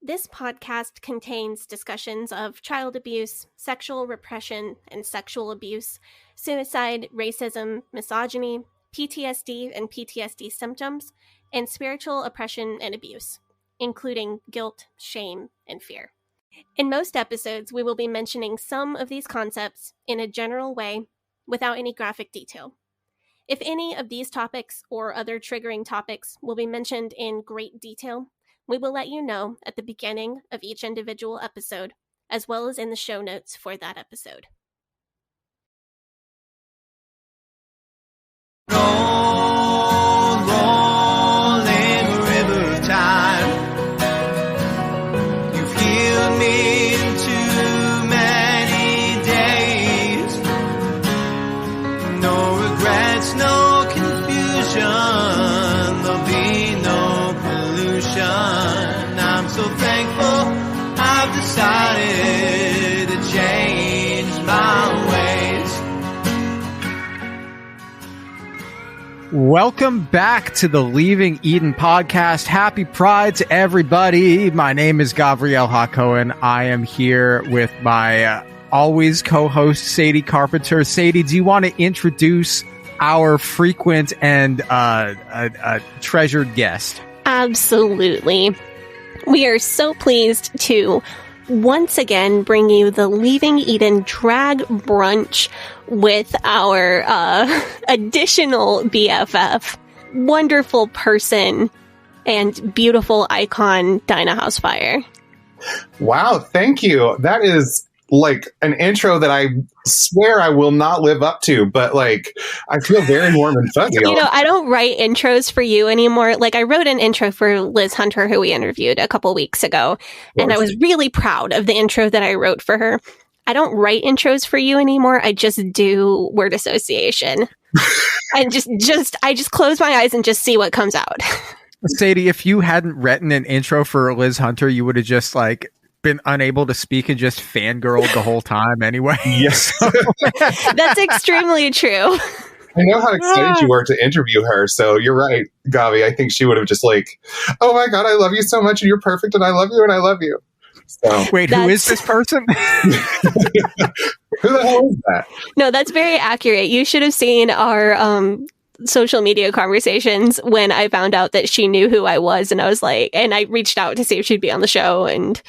This podcast contains discussions of child abuse, sexual repression and sexual abuse, suicide, racism, misogyny, PTSD and PTSD symptoms, and spiritual oppression and abuse, including guilt, shame, and fear. In most episodes, we will be mentioning some of these concepts in a general way without any graphic detail. If any of these topics or other triggering topics will be mentioned in great detail, we will let you know at the beginning of each individual episode, as well as in the show notes for that episode. Rolling river of time, you've healed me in too many days. No regrets, no confusion, there'll be no pollution. I'm so thankful I've decided to change my ways. Welcome back to the Leaving Eden podcast. Happy Pride to everybody. My name is Gabrielle Hakohen. I am here with my always co-host, Sadie Carpenter. Sadie, do you want to introduce our frequent and treasured guest? Absolutely. We are so pleased to once again bring you the Leaving Eden drag brunch with our additional BFF, wonderful person, and beautiful icon, Dinah House-Fire. Wow, thank you. That is like an intro that I swear I will not live up to, but like I feel very warm and fuzzy. You know, I don't write intros for you anymore. Like I wrote an intro for Liz Hunter, who we interviewed a couple weeks ago, and I was really proud of the intro that I wrote for her. I don't write intros for you anymore. I just do word association. And I just close my eyes and just see what comes out. Sadie, if you hadn't written an intro for Liz Hunter, you would have just like been unable to speak and just fangirled the whole time anyway. Yes. That's extremely true. I know how excited you were to interview her, so you're right, Gavi. I think she would have just like, oh my God, I love you so much and you're perfect and I love you and I love you. So. Wait, who is this person? Who the hell is that? No, that's very accurate. You should have seen our social media conversations when I found out that she knew who I was, and I was like, and I reached out to see if she'd be on the show, and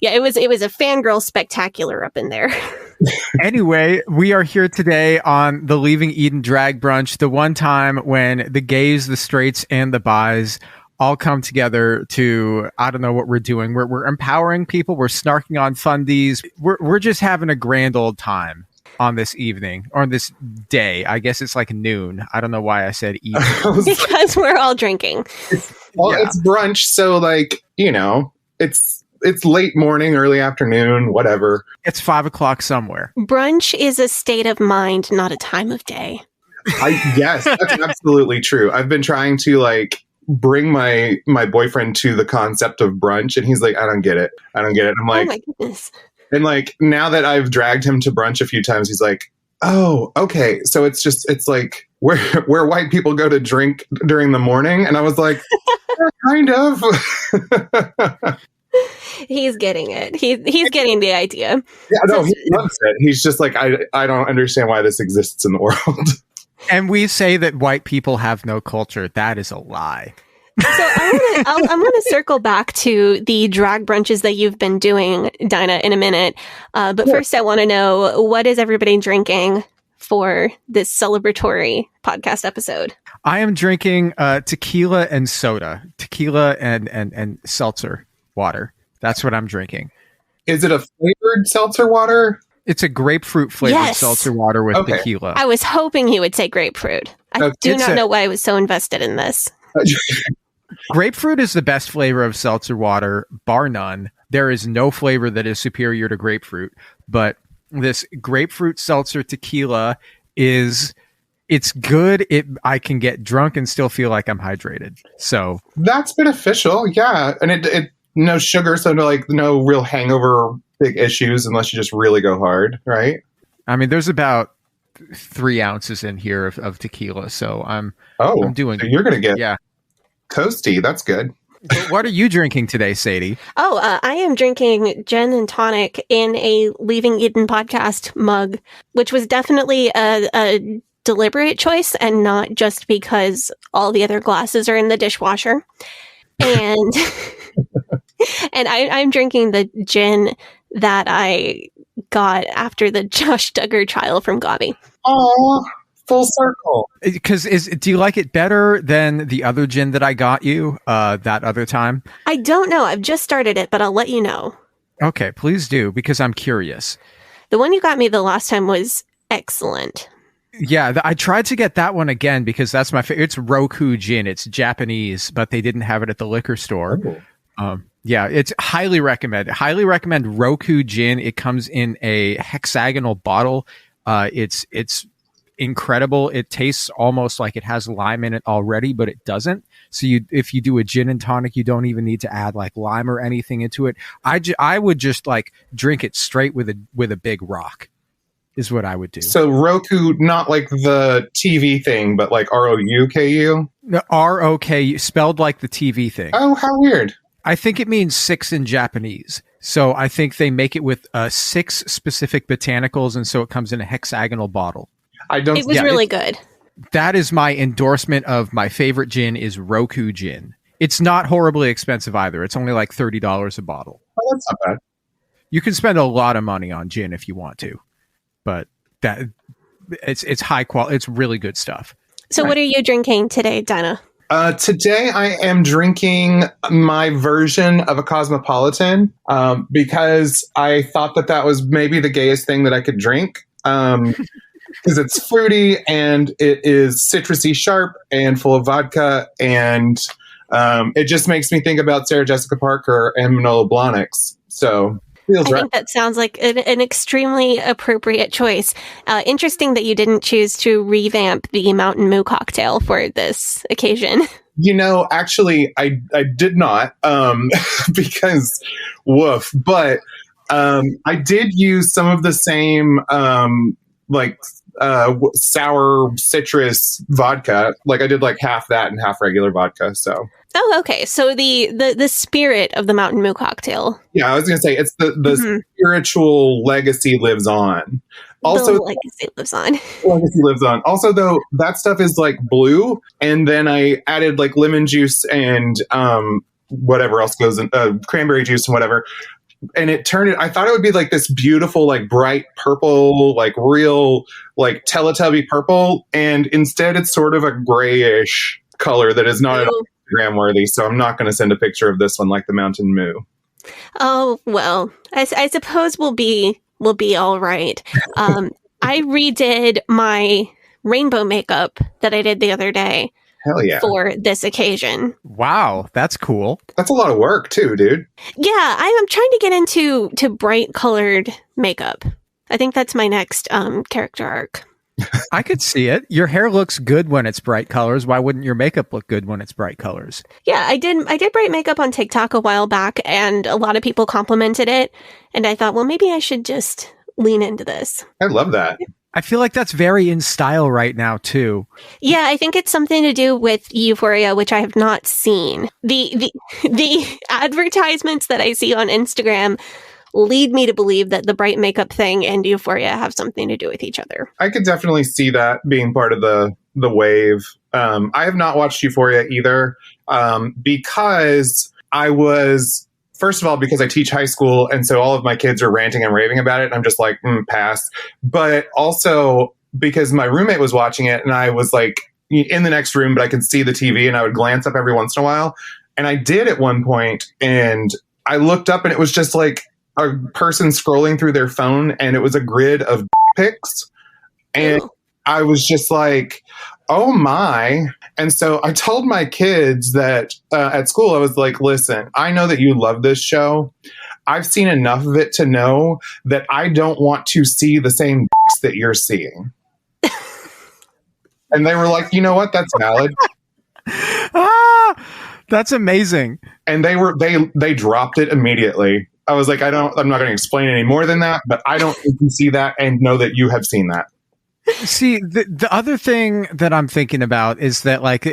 yeah, it was a fangirl spectacular up in there. Anyway, we are here today on the Leaving Eden drag brunch, the one time when the gays, the straights, and the bis all come together to, I don't know what we're doing. We're empowering people. We're snarking on fundies. We're just having a grand old time on this evening, or on this day. I guess it's like noon. I don't know why I said evening. Because we're all drinking. It's brunch, so like, you know, it's late morning, early afternoon, whatever. It's 5 o'clock somewhere. Brunch is a state of mind, not a time of day. Yes, that's absolutely true. I've been trying to like bring my boyfriend to the concept of brunch, and he's like, I don't get it. I'm like, oh my goodness. And like now that I've dragged him to brunch a few times, he's like, oh, okay. So it's like where white people go to drink during the morning. And I was like, yeah, kind of. He's getting it. He's getting the idea. Yeah, no, he loves it. He's just like, I don't understand why this exists in the world. And we say that white people have no culture. That is a lie. So I'm gonna circle back to the drag brunches that you've been doing, Dinah, in a minute. But first, I want to know, what is everybody drinking for this celebratory podcast episode? I am drinking tequila and soda, tequila and seltzer water. That's what I'm drinking. Is it a flavored seltzer water? It's a grapefruit flavored seltzer water with tequila. I was hoping he would say grapefruit. I do not know why I was so invested in this. Grapefruit is the best flavor of seltzer water, bar none. There is no flavor that is superior to grapefruit, but this grapefruit seltzer tequila it's good. I can get drunk and still feel like I'm hydrated. So that's beneficial. Yeah. And it no sugar. So no real hangover big issues unless you just really go hard. Right. I mean, there's about 3 ounces in here of tequila. So I'm doing, so you're going to get coasty. That's good. But what are you drinking today, Sadie? I am drinking gin and tonic in a Leaving Eden podcast mug, which was definitely a deliberate choice and not just because all the other glasses are in the dishwasher. And and I'm drinking the gin that I got after the Josh Duggar trial from Gavi. Oh, full circle. Because do you like it better than the other gin that I got you that other time? I don't know. I've just started it, but I'll let you know. Okay, please do, because I'm curious. The one you got me the last time was excellent. Yeah, I tried to get that one again because that's my favorite. It's Roku gin. It's Japanese, but they didn't have it at the liquor store. Yeah, it's highly recommended. Highly recommend Roku gin. It comes in a hexagonal bottle. It's incredible. It tastes almost like it has lime in it already, but it doesn't. So if you do a gin and tonic, you don't even need to add like lime or anything into it. I would just like drink it straight with a big rock is what I would do. So Roku, not like the TV thing, but like ROUKU? The ROK spelled like the TV thing. Oh, how weird. I think it means 6 in Japanese. So I think they make it with 6 specific botanicals, and so it comes in a hexagonal bottle. It was really good. That is my endorsement of my favorite gin is Roku gin. It's not horribly expensive either. It's only like $30 a bottle. Oh, that's not bad. You can spend a lot of money on gin if you want to, but it's high quality. It's really good stuff. So what are you drinking today, Dinah? Today I am drinking my version of a Cosmopolitan because I thought that was maybe the gayest thing that I could drink. Because it's fruity and it is citrusy sharp and full of vodka, and it just makes me think about Sarah Jessica Parker and Manolo Blahniks. So feels I right. think that sounds like an extremely appropriate choice. Interesting that you didn't choose to revamp the Mountain Moo cocktail for this occasion. You know, actually, I did not because woof. But I did use some of the same sour citrus vodka. Like I did like half that and half regular vodka. So. Oh, okay. So the spirit of the Mountain Moo cocktail. Yeah, I was going to say it's the spiritual legacy lives on. Also, the legacy lives on. Legacy lives on. Also, though, that stuff is like blue, and then I added like lemon juice and whatever else goes in, cranberry juice and whatever. And it turned it, I thought it would be like this beautiful, like bright purple, like real, like Teletubby purple. And instead it's sort of a grayish color that is not at all Instagram worthy. So I'm not going to send a picture of this one like the Mountain Moo. Oh, well, I suppose we'll be all right. I redid my rainbow makeup that I did the other day. Hell yeah. For this occasion. Wow, that's cool. That's a lot of work too, dude. Yeah, I'm trying to get into bright colored makeup. I think that's my next character arc. I could see it. Your hair looks good when it's bright colors. Why wouldn't your makeup look good when it's bright colors? Yeah, I did bright makeup on TikTok a while back, and a lot of people complimented it. And I thought, well, maybe I should just lean into this. I love that. I feel like that's very in style right now, too. Yeah, I think it's something to do with Euphoria, which I have not seen. The advertisements that I see on Instagram lead me to believe that the bright makeup thing and Euphoria have something to do with each other. I could definitely see that being part of the wave. I have not watched Euphoria either because I was... First of all, because I teach high school, and so all of my kids are ranting and raving about it, and I'm just like, pass. But also because my roommate was watching it, and I was like in the next room, but I could see the TV, and I would glance up every once in a while. And I did at one point, and I looked up, and it was just like a person scrolling through their phone, and it was a grid of pics. And I was just like, oh my. And so I told my kids that at school, I was like, listen, I know that you love this show. I've seen enough of it to know that I don't want to see the same that you're seeing. And they were like, you know what? That's valid. That's amazing. And they dropped it immediately. I was like, I'm not going to explain any more than that, but I don't think you see that and know that you have seen that. See, the other thing that I'm thinking about is that, like,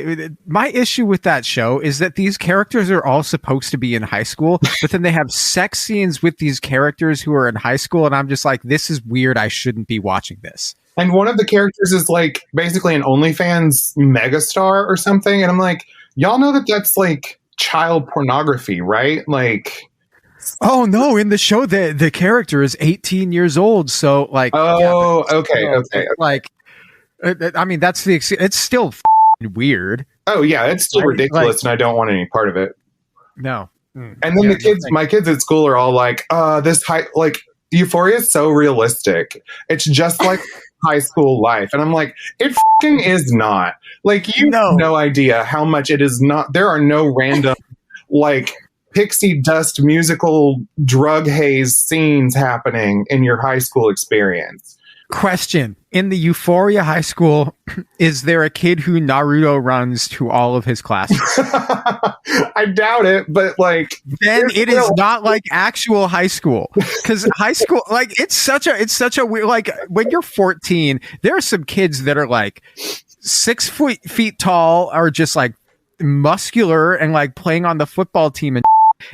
my issue with that show is that these characters are all supposed to be in high school, but then they have sex scenes with these characters who are in high school, and I'm just like, this is weird. I shouldn't be watching this. And one of the characters is like basically an OnlyFans megastar or something, and I'm like, y'all know that that's like child pornography, right? Like, oh no, in the show the character is 18 years old, so like, oh, yeah, okay. Like, I mean, that's it's still weird. Oh yeah, it's still ridiculous, and I don't want any part of it. No. And then my kids at school are all like, like Euphoria is so realistic. It's just like high school life. And I'm like, it fucking is not. Like, you have no idea how much it is not. There are no random, like, pixie dust musical drug haze scenes happening in your high school experience. Question. In the Euphoria high school, is there a kid who Naruto runs to all of his classes? I doubt it, but like, then it is not like actual high school, because high school, like, it's such a weird, like, when you're 14, there are some kids that are like 6 feet tall, or just like muscular and like playing on the football team,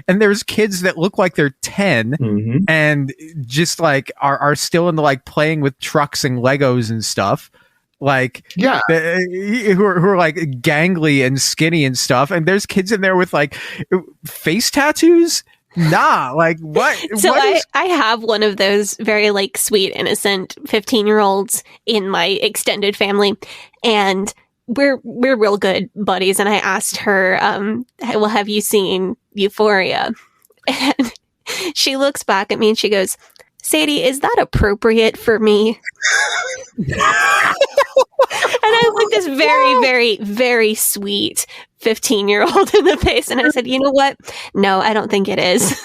and there's kids that look like they're 10 and just like are still in the like playing with trucks and Legos and stuff, like, yeah, who are like gangly and skinny and stuff, and there's kids in there with like face tattoos. Like, what? So I have one of those very like sweet, innocent 15-year-olds in my extended family, and we're real good buddies. And I asked her, well, have you seen Euphoria? And she looks back at me and she goes, Sadie, is that appropriate for me? And I was like this very, very, very sweet 15-year-old in the face. And I said, you know what? No, I don't think it is.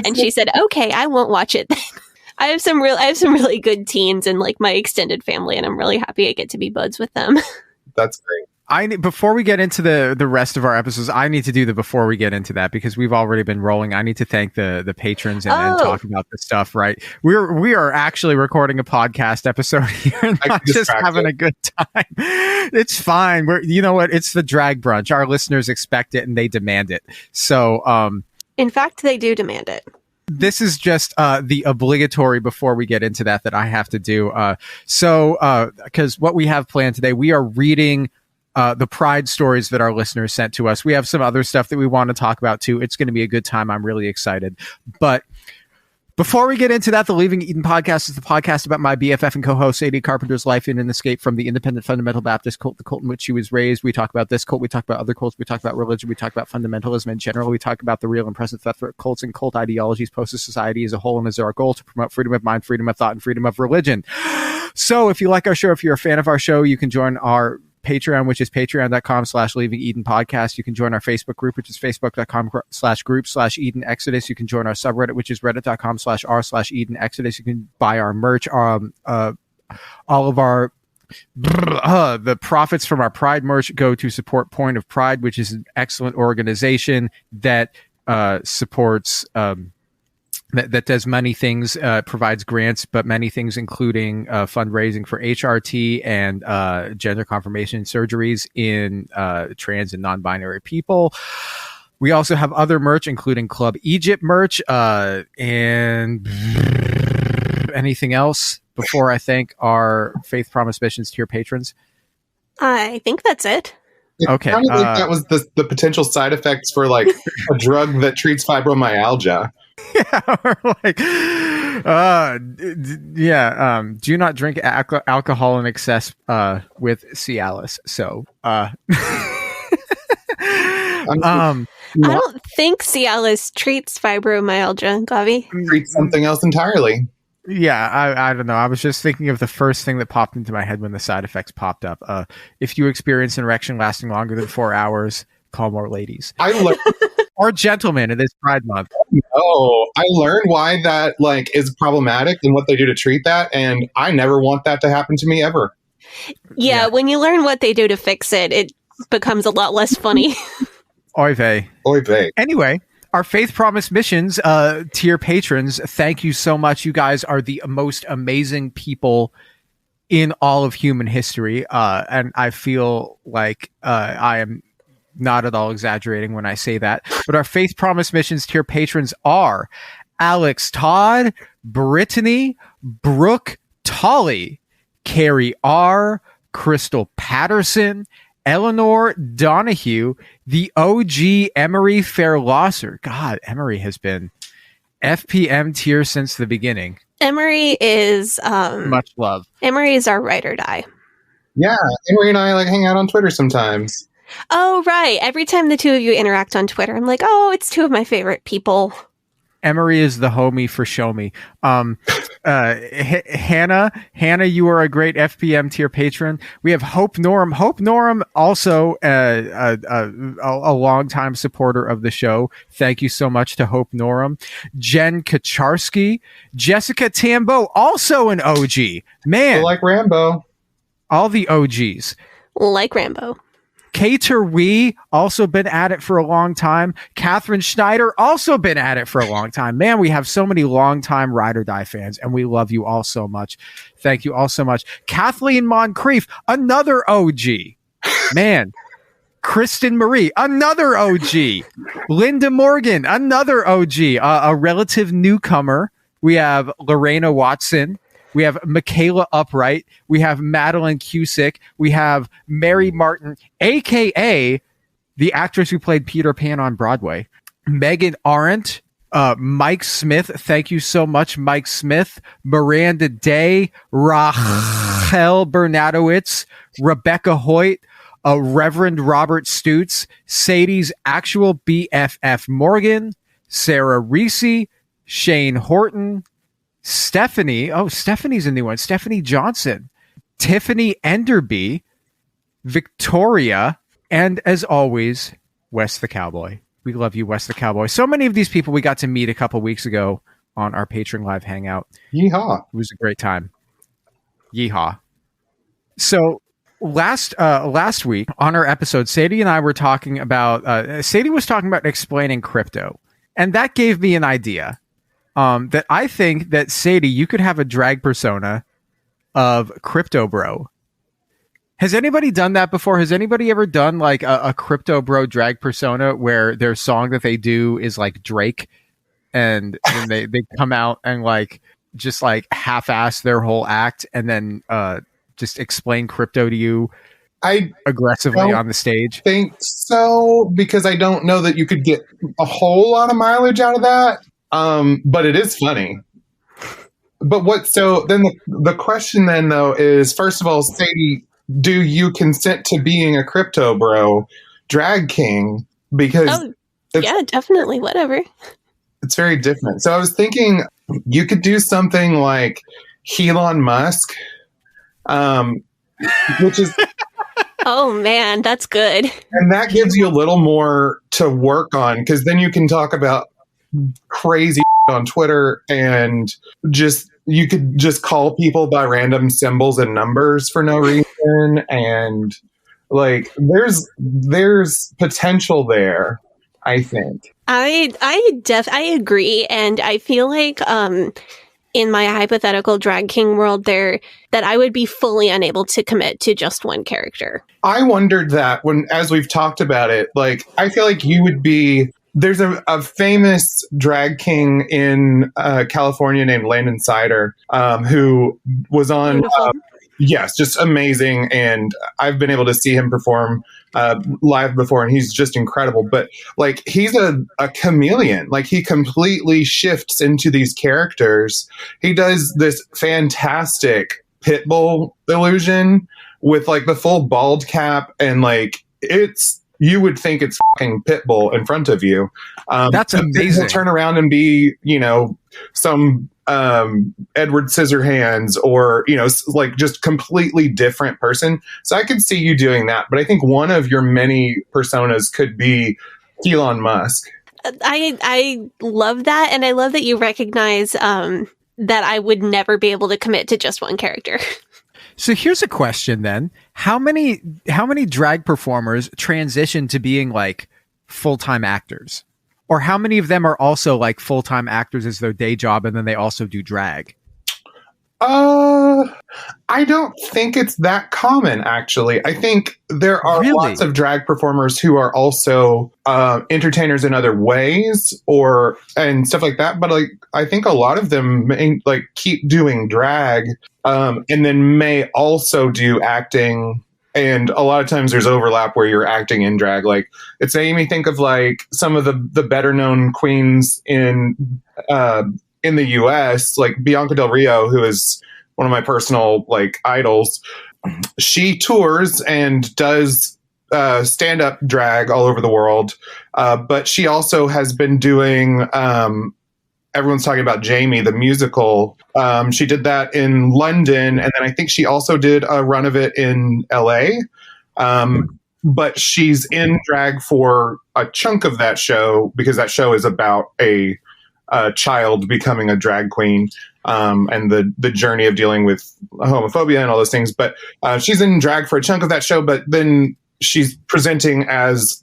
And she said, okay, I won't watch it then. I have some really good teens in like my extended family, and I'm really happy I get to be buds with them. That's great. Before we get into the rest of our episodes, I need to do before we get into that, because we've already been rolling. I need to thank the patrons and talk about this stuff, right? We are actually recording a podcast episode here and not just having a good time. It's fine. You know what? It's the drag brunch. Our listeners expect it and they demand it. So, in fact, they do demand it. This is just the obligatory before we get into that I have to do. Because what we have planned today, we are reading the Pride stories that our listeners sent to us. We have some other stuff that we want to talk about too. It's going to be a good time. I'm really excited. But before we get into that, the Leaving Eden podcast is the podcast about my BFF and co-host Sadie Carpenter's life in an escape from the independent fundamental Baptist cult, the cult in which she was raised. We talk about this cult. We talk about other cults. We talk about religion. We talk about fundamentalism in general. We talk about the real and present threat for cults and cult ideologies posed to society as a whole, and is our goal to promote freedom of mind, freedom of thought, and freedom of religion. So if you like our show, if you're a fan of our show, you can join our Patreon, which is patreon.com/Leaving Eden podcast. You can join our Facebook group, which is facebook.com/group/Eden Exodus. You can join our subreddit, which is reddit.com/r/Eden Exodus. You can buy our merch. All of our the profits from our Pride merch go to support Point of Pride, which is an excellent organization that supports that does many things, provides grants, but many things including fundraising for HRT and gender confirmation surgeries in trans and non-binary people. We also have other merch, including Club Egypt merch, and anything else before I thank our Faith Promise Missions tier patrons. I think that's it. Okay. Sounded like that was the potential side effects for like a drug that treats fibromyalgia. Yeah, do not drink alcohol in excess with Cialis. So I don't think Cialis treats fibromyalgia, Gavi. Treats something else entirely. Yeah, I don't know. I was just thinking of the first thing that popped into my head when the side effects popped up. If you experience an erection lasting longer than 4 hours, call more ladies. Or gentlemen in this Pride Month. Oh, I learned why that like is problematic and what they do to treat that, and I never want that to happen to me ever. Yeah, when you learn what they do to fix it, it becomes a lot less funny. Oy vey. Oy vey. Anyway, our Faith Promise Missions tier patrons, thank you so much. You guys are the most amazing people in all of human history. And I feel like I am not at all exaggerating when I say that. But our Faith Promise Missions tier patrons are Alex Todd, Brittany, Brooke Tolley, Carrie R., Crystal Patterson, Eleanor Donahue, the OG Emery Fairlosser. God, Emery has been FPM tier since the beginning. Emery is much love. Emery is our ride or die. Yeah, Emery and I like hang out on Twitter sometimes. Oh, right. Every time the two of you interact on Twitter, I'm like, oh, it's two of my favorite people. Emery is the homie for show me. Hannah, you are a great FPM tier patron. We have Hope Norum, also a longtime supporter of the show. Thank you so much to Hope Norum. Jen Kaczarski, Jessica Tambo, also an OG. Man, like Rambo. All the OGs. Like Rambo. Cater Wee, also been at it for a long time. Catherine Schneider, also been at it for a long time. Man, we have so many long-time Ride or Die fans, and we love you all so much. Thank you all so much. Kathleen Moncrief, another OG. Man. Kristen Marie, another OG. Linda Morgan, another OG. A relative newcomer. We have Lorena Watson. We have Michaela Upright. We have Madeline Cusick. We have Mary Martin, a.k.a. the actress who played Peter Pan on Broadway. Megan Arendt. Mike Smith. Thank you so much, Mike Smith. Miranda Day. Rachel Bernadowitz. Rebecca Hoyt. Reverend Robert Stutz. Sadie's actual BFF Morgan. Sarah Reese. Shane Horton. Stephanie, Stephanie's a new one. Stephanie Johnson, Tiffany Enderby, Victoria, and as always, Wes the Cowboy. We love you, Wes the Cowboy. So many of these people we got to meet a couple weeks ago on our Patreon Live Hangout. Yeehaw. It was a great time. Yeehaw. So last week on our episode, Sadie and I were talking about, Sadie was talking about explaining crypto. And that gave me an idea. That I think that, Sadie, you could have a drag persona of Crypto Bro. Has anybody done that before? Has anybody ever done like a Crypto Bro drag persona where their song that they do is like Drake, and then they come out and like just like half-ass their whole act and then just explain crypto to you aggressively on the stage? I think so, because I don't know that you could get a whole lot of mileage out of that. But it is funny. But so then the question then though is, first of all, Sadie, do you consent to being a Crypto Bro drag king? Because yeah, definitely, whatever. It's very different. So I was thinking you could do something like Elon Musk, which is oh man, that's good. And that gives you a little more to work on, because then you can talk about crazy on Twitter, and you could just call people by random symbols and numbers for no reason, and like there's potential there, I think. I agree, and I feel like in my hypothetical drag king world that I would be fully unable to commit to just one character. I wondered that as we've talked about it, like I feel like you would be. There's a famous drag king in California named Landon Sider, who was on, yes, just amazing. And I've been able to see him perform live before, and he's just incredible. But like, he's a chameleon. Like, he completely shifts into these characters. He does this fantastic Pitbull illusion with like the full bald cap, and like you would think it's fucking Pitbull in front of you. That's amazing. He'll turn around and be, some Edward Scissorhands, or, like just completely different person. So I could see you doing that. But I think one of your many personas could be Elon Musk. I love that. And I love that you recognize that I would never be able to commit to just one character. So here's a question then. How many drag performers transition to being like full-time actors? Or how many of them are also like full-time actors as their day job, and then they also do drag? I don't think it's that common, actually. I think there are Really? lots of drag performers who are also entertainers in other ways, and stuff like that. But like, I think a lot of them keep doing drag, and then may also do acting. And a lot of times there's overlap where you're acting in drag. Like, it's making me think of like some of the better known queens in the US, like Bianca Del Rio, who is one of my personal like idols. She tours and does stand-up drag all over the world, but she also has been doing everyone's talking about Jamie the musical. She did that in London, and then I think she also did a run of it in LA. But she's in drag for a chunk of that show, because that show is about a child becoming a drag queen, and the journey of dealing with homophobia and all those things. But she's in drag for a chunk of that show, but then she's presenting as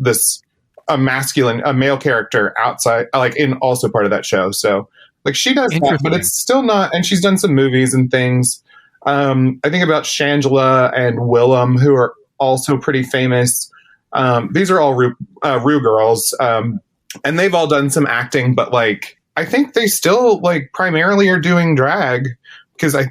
a male character outside, like in also part of that show. So like she does that, but it's still not, and she's done some movies and things. I think about Shangela and Willem, who are also pretty famous. These are all Rue girls, and they've all done some acting, but like, I think they still like primarily are doing drag, because I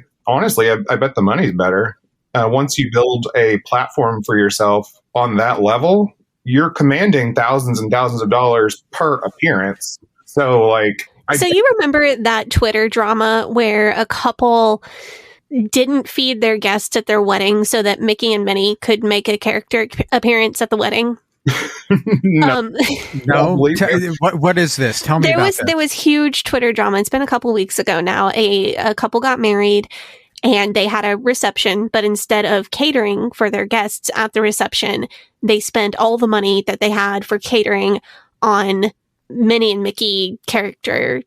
bet the money's better. Once you build a platform for yourself on that level, you're commanding thousands and thousands of dollars per appearance. So like, so you remember that Twitter drama where a couple didn't feed their guests at their wedding so that Mickey and Minnie could make a character appearance at the wedding? No. What is this? Tell me about this. There was huge Twitter drama. It's been a couple weeks ago now. A couple got married and they had a reception, but instead of catering for their guests at the reception, they spent all the money that they had for catering on Minnie and Mickey character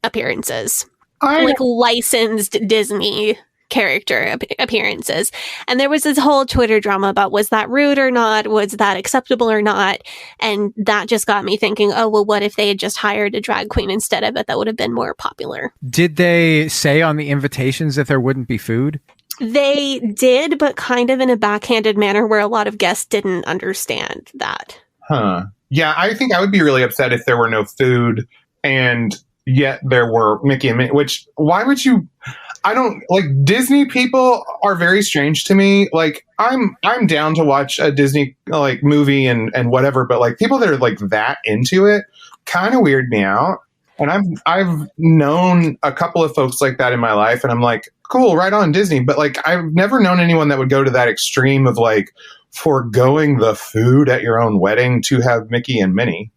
appearances. Like licensed Disney character appearances. And there was this whole Twitter drama about, was that rude or not? Was that acceptable or not? And that just got me thinking, oh, well, what if they had just hired a drag queen instead of it? That would have been more popular. Did they say on the invitations that there wouldn't be food? They did, but kind of in a backhanded manner where a lot of guests didn't understand that. Huh. Yeah, I think I would be really upset if there were no food and yet there were Mickey and Minnie, which, why would you... I don't like, Disney people are very strange to me. Like, I'm down to watch a Disney like movie and whatever, but like people that are like that into it kind of weird me out. And I've known a couple of folks like that in my life, and I'm like, cool, right on, Disney. But like, I've never known anyone that would go to that extreme of like foregoing the food at your own wedding to have Mickey and Minnie.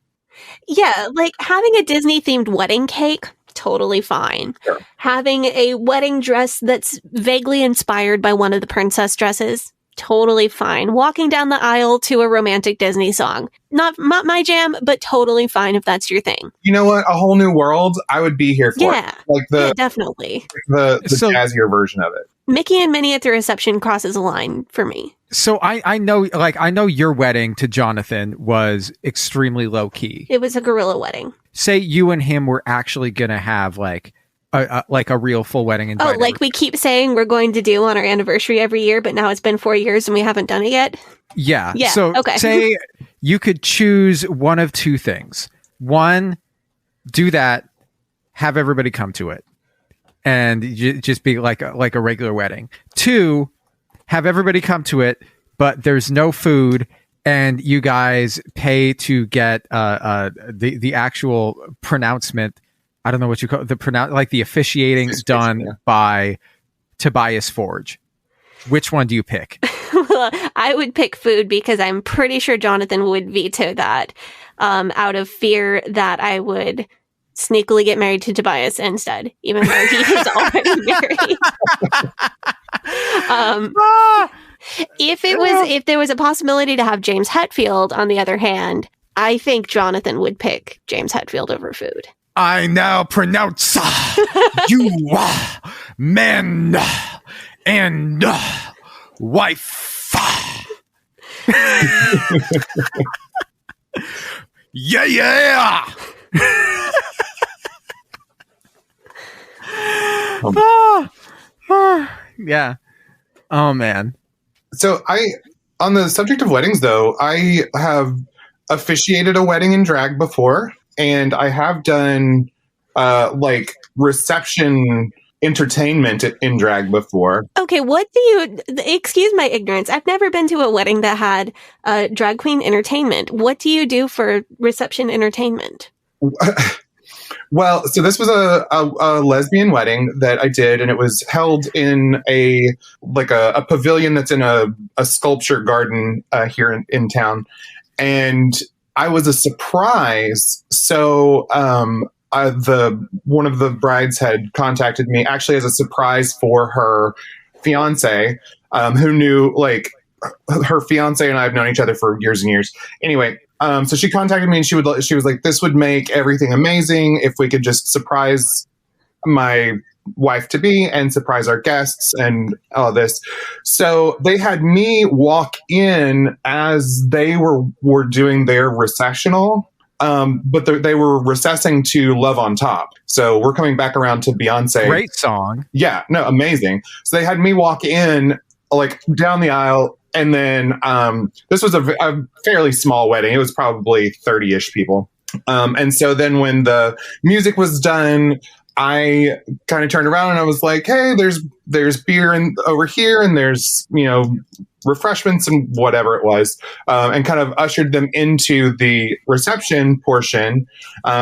Yeah, like having a Disney themed wedding cake, totally fine. Sure. Having a wedding dress that's vaguely inspired by one of the princess dresses, totally fine. Walking down the aisle to a romantic Disney song, not my jam, but totally fine if that's your thing. You know what? A Whole New World, I would be here for. Yeah, like definitely. The jazzier version of it. Mickey and Minnie at the reception crosses a line for me. So I know your wedding to Jonathan was extremely low key. It was a gorilla wedding. Say you and him were actually gonna have like a real full wedding. Oh, like we keep saying we're going to do on our anniversary every year, but now it's been 4 years and we haven't done it yet. Yeah. Yeah. So okay. Say you could choose one of two things. One, do that, have everybody come to it, and just be like a regular wedding. Two, have everybody come to it, but there's no food, and you guys pay to get the actual pronouncement. I don't know what you call it, the officiating done by Tobias Forge. Which one do you pick? Well, I would pick food because I'm pretty sure Jonathan would veto that out of fear that I would sneakily get married to Tobias instead, even though he is already married. If there was a possibility to have James Hetfield, on the other hand, I think Jonathan would pick James Hetfield over food. I now pronounce you man and wife. Yeah. Yeah. Oh man. So on the subject of weddings, though, I have officiated a wedding in drag before, and I have done like reception entertainment in drag before. Okay, excuse my ignorance. I've never been to a wedding that had drag queen entertainment. What do you do for reception entertainment? Well, so this was a lesbian wedding that I did, and it was held in a pavilion that's in a sculpture garden here in town. And I was a surprise. So one of the brides had contacted me actually as a surprise for her fiance, who knew, like, her fiance and I have known each other for years and years. Anyway, so she contacted me and she was like, this would make everything amazing if we could just surprise my wife to be and surprise our guests and all this. So they had me walk in as they were doing their recessional. But they were recessing to Love on Top. So we're coming back around to Beyonce. Great song. Yeah, no, amazing. So they had me walk in, like, down the aisle. And then this was a fairly small wedding. It was probably 30-ish people. And so then when the music was done, I kind of turned around and I was like, hey, there's beer over here, and there's, refreshments and whatever it was, and kind of ushered them into the reception portion,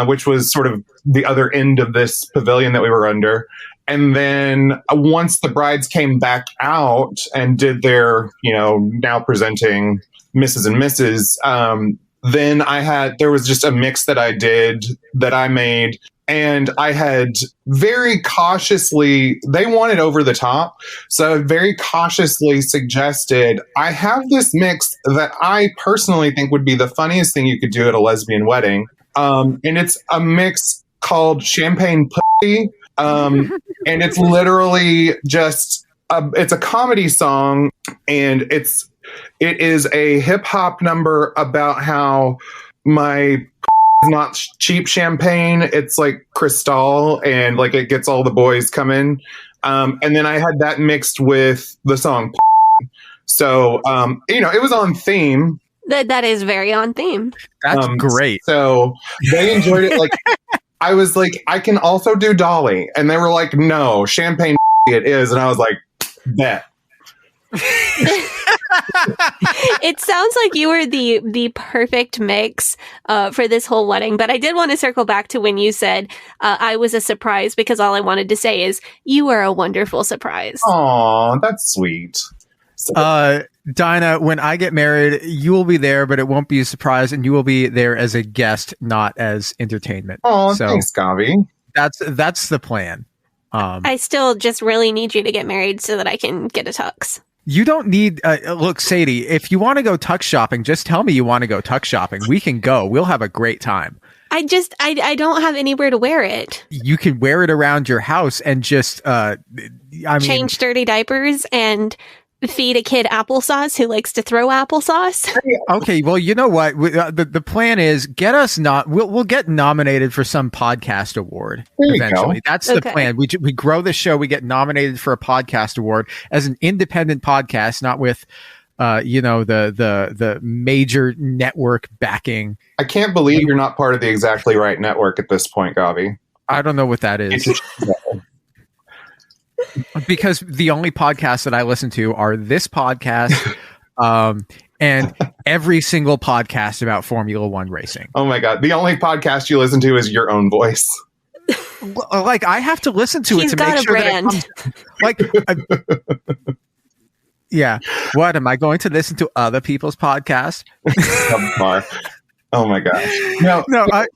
which was sort of the other end of this pavilion that we were under. And then once the brides came back out and did their, now presenting Mrs. and Mrs., then there was just a mix that I made. And I had very cautiously, they wanted over the top. So I very cautiously suggested, I have this mix that I personally think would be the funniest thing you could do at a lesbian wedding. And it's a mix called Champagne Pussy. And it's literally just, it's a comedy song, and it is a hip hop number about how my is not cheap champagne. It's like Cristal, and like it gets all the boys coming. And then I had that mixed with the song. So, it was on theme. That is very on theme. That's great. So they enjoyed it. Like, I was like, I can also do Dolly. And they were like, no, champagne it is. And I was like, bet. It sounds like you were the perfect mix for this whole wedding. But I did want to circle back to when you said I was a surprise, because all I wanted to say is you were a wonderful surprise. Aw, that's sweet. Dinah, when I get married, you will be there, but it won't be a surprise, and you will be there as a guest, not as entertainment. Oh, so thanks, Gavi. That's the plan. I still just really need you to get married so that I can get a tux. You don't need, look, Sadie, if you want to go tux shopping, just tell me you want to go tux shopping. We can go. We'll have a great time. I don't have anywhere to wear it. You can wear it around your house and just, change dirty diapers and feed a kid applesauce who likes to throw applesauce. Okay, well, you know what? The plan is get us we'll get nominated for some podcast award eventually. That's the plan. We grow the show. We get nominated for a podcast award as an independent podcast, not with the major network backing. I can't believe you're not part of the Exactly Right network at this point, Gavi. I don't know what that is. Because the only podcasts that I listen to are this podcast and every single podcast about Formula One racing. Oh my God. The only podcast you listen to is your own voice. Like, I have to listen to it to make sure brand. that yeah. What, am I going to listen to other people's podcasts? Oh my gosh. No,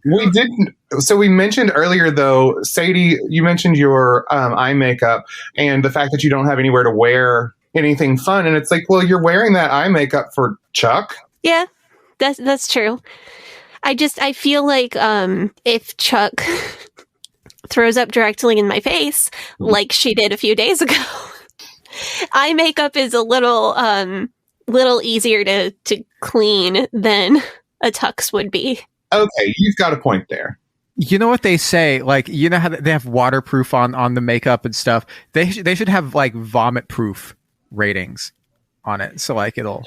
we didn't. So we mentioned earlier, though, Sadie, you mentioned your eye makeup and the fact that you don't have anywhere to wear anything fun. And it's like, well, you're wearing that eye makeup for Chuck. Yeah, that's true. I feel like if Chuck throws up directly in my face, like she did a few days ago, eye makeup is a little easier to clean than a tux would be. Okay, you've got a point there. You know what they say? Like, you know how they have waterproof on the makeup and stuff. They should have like vomit proof ratings on it. So like it'll.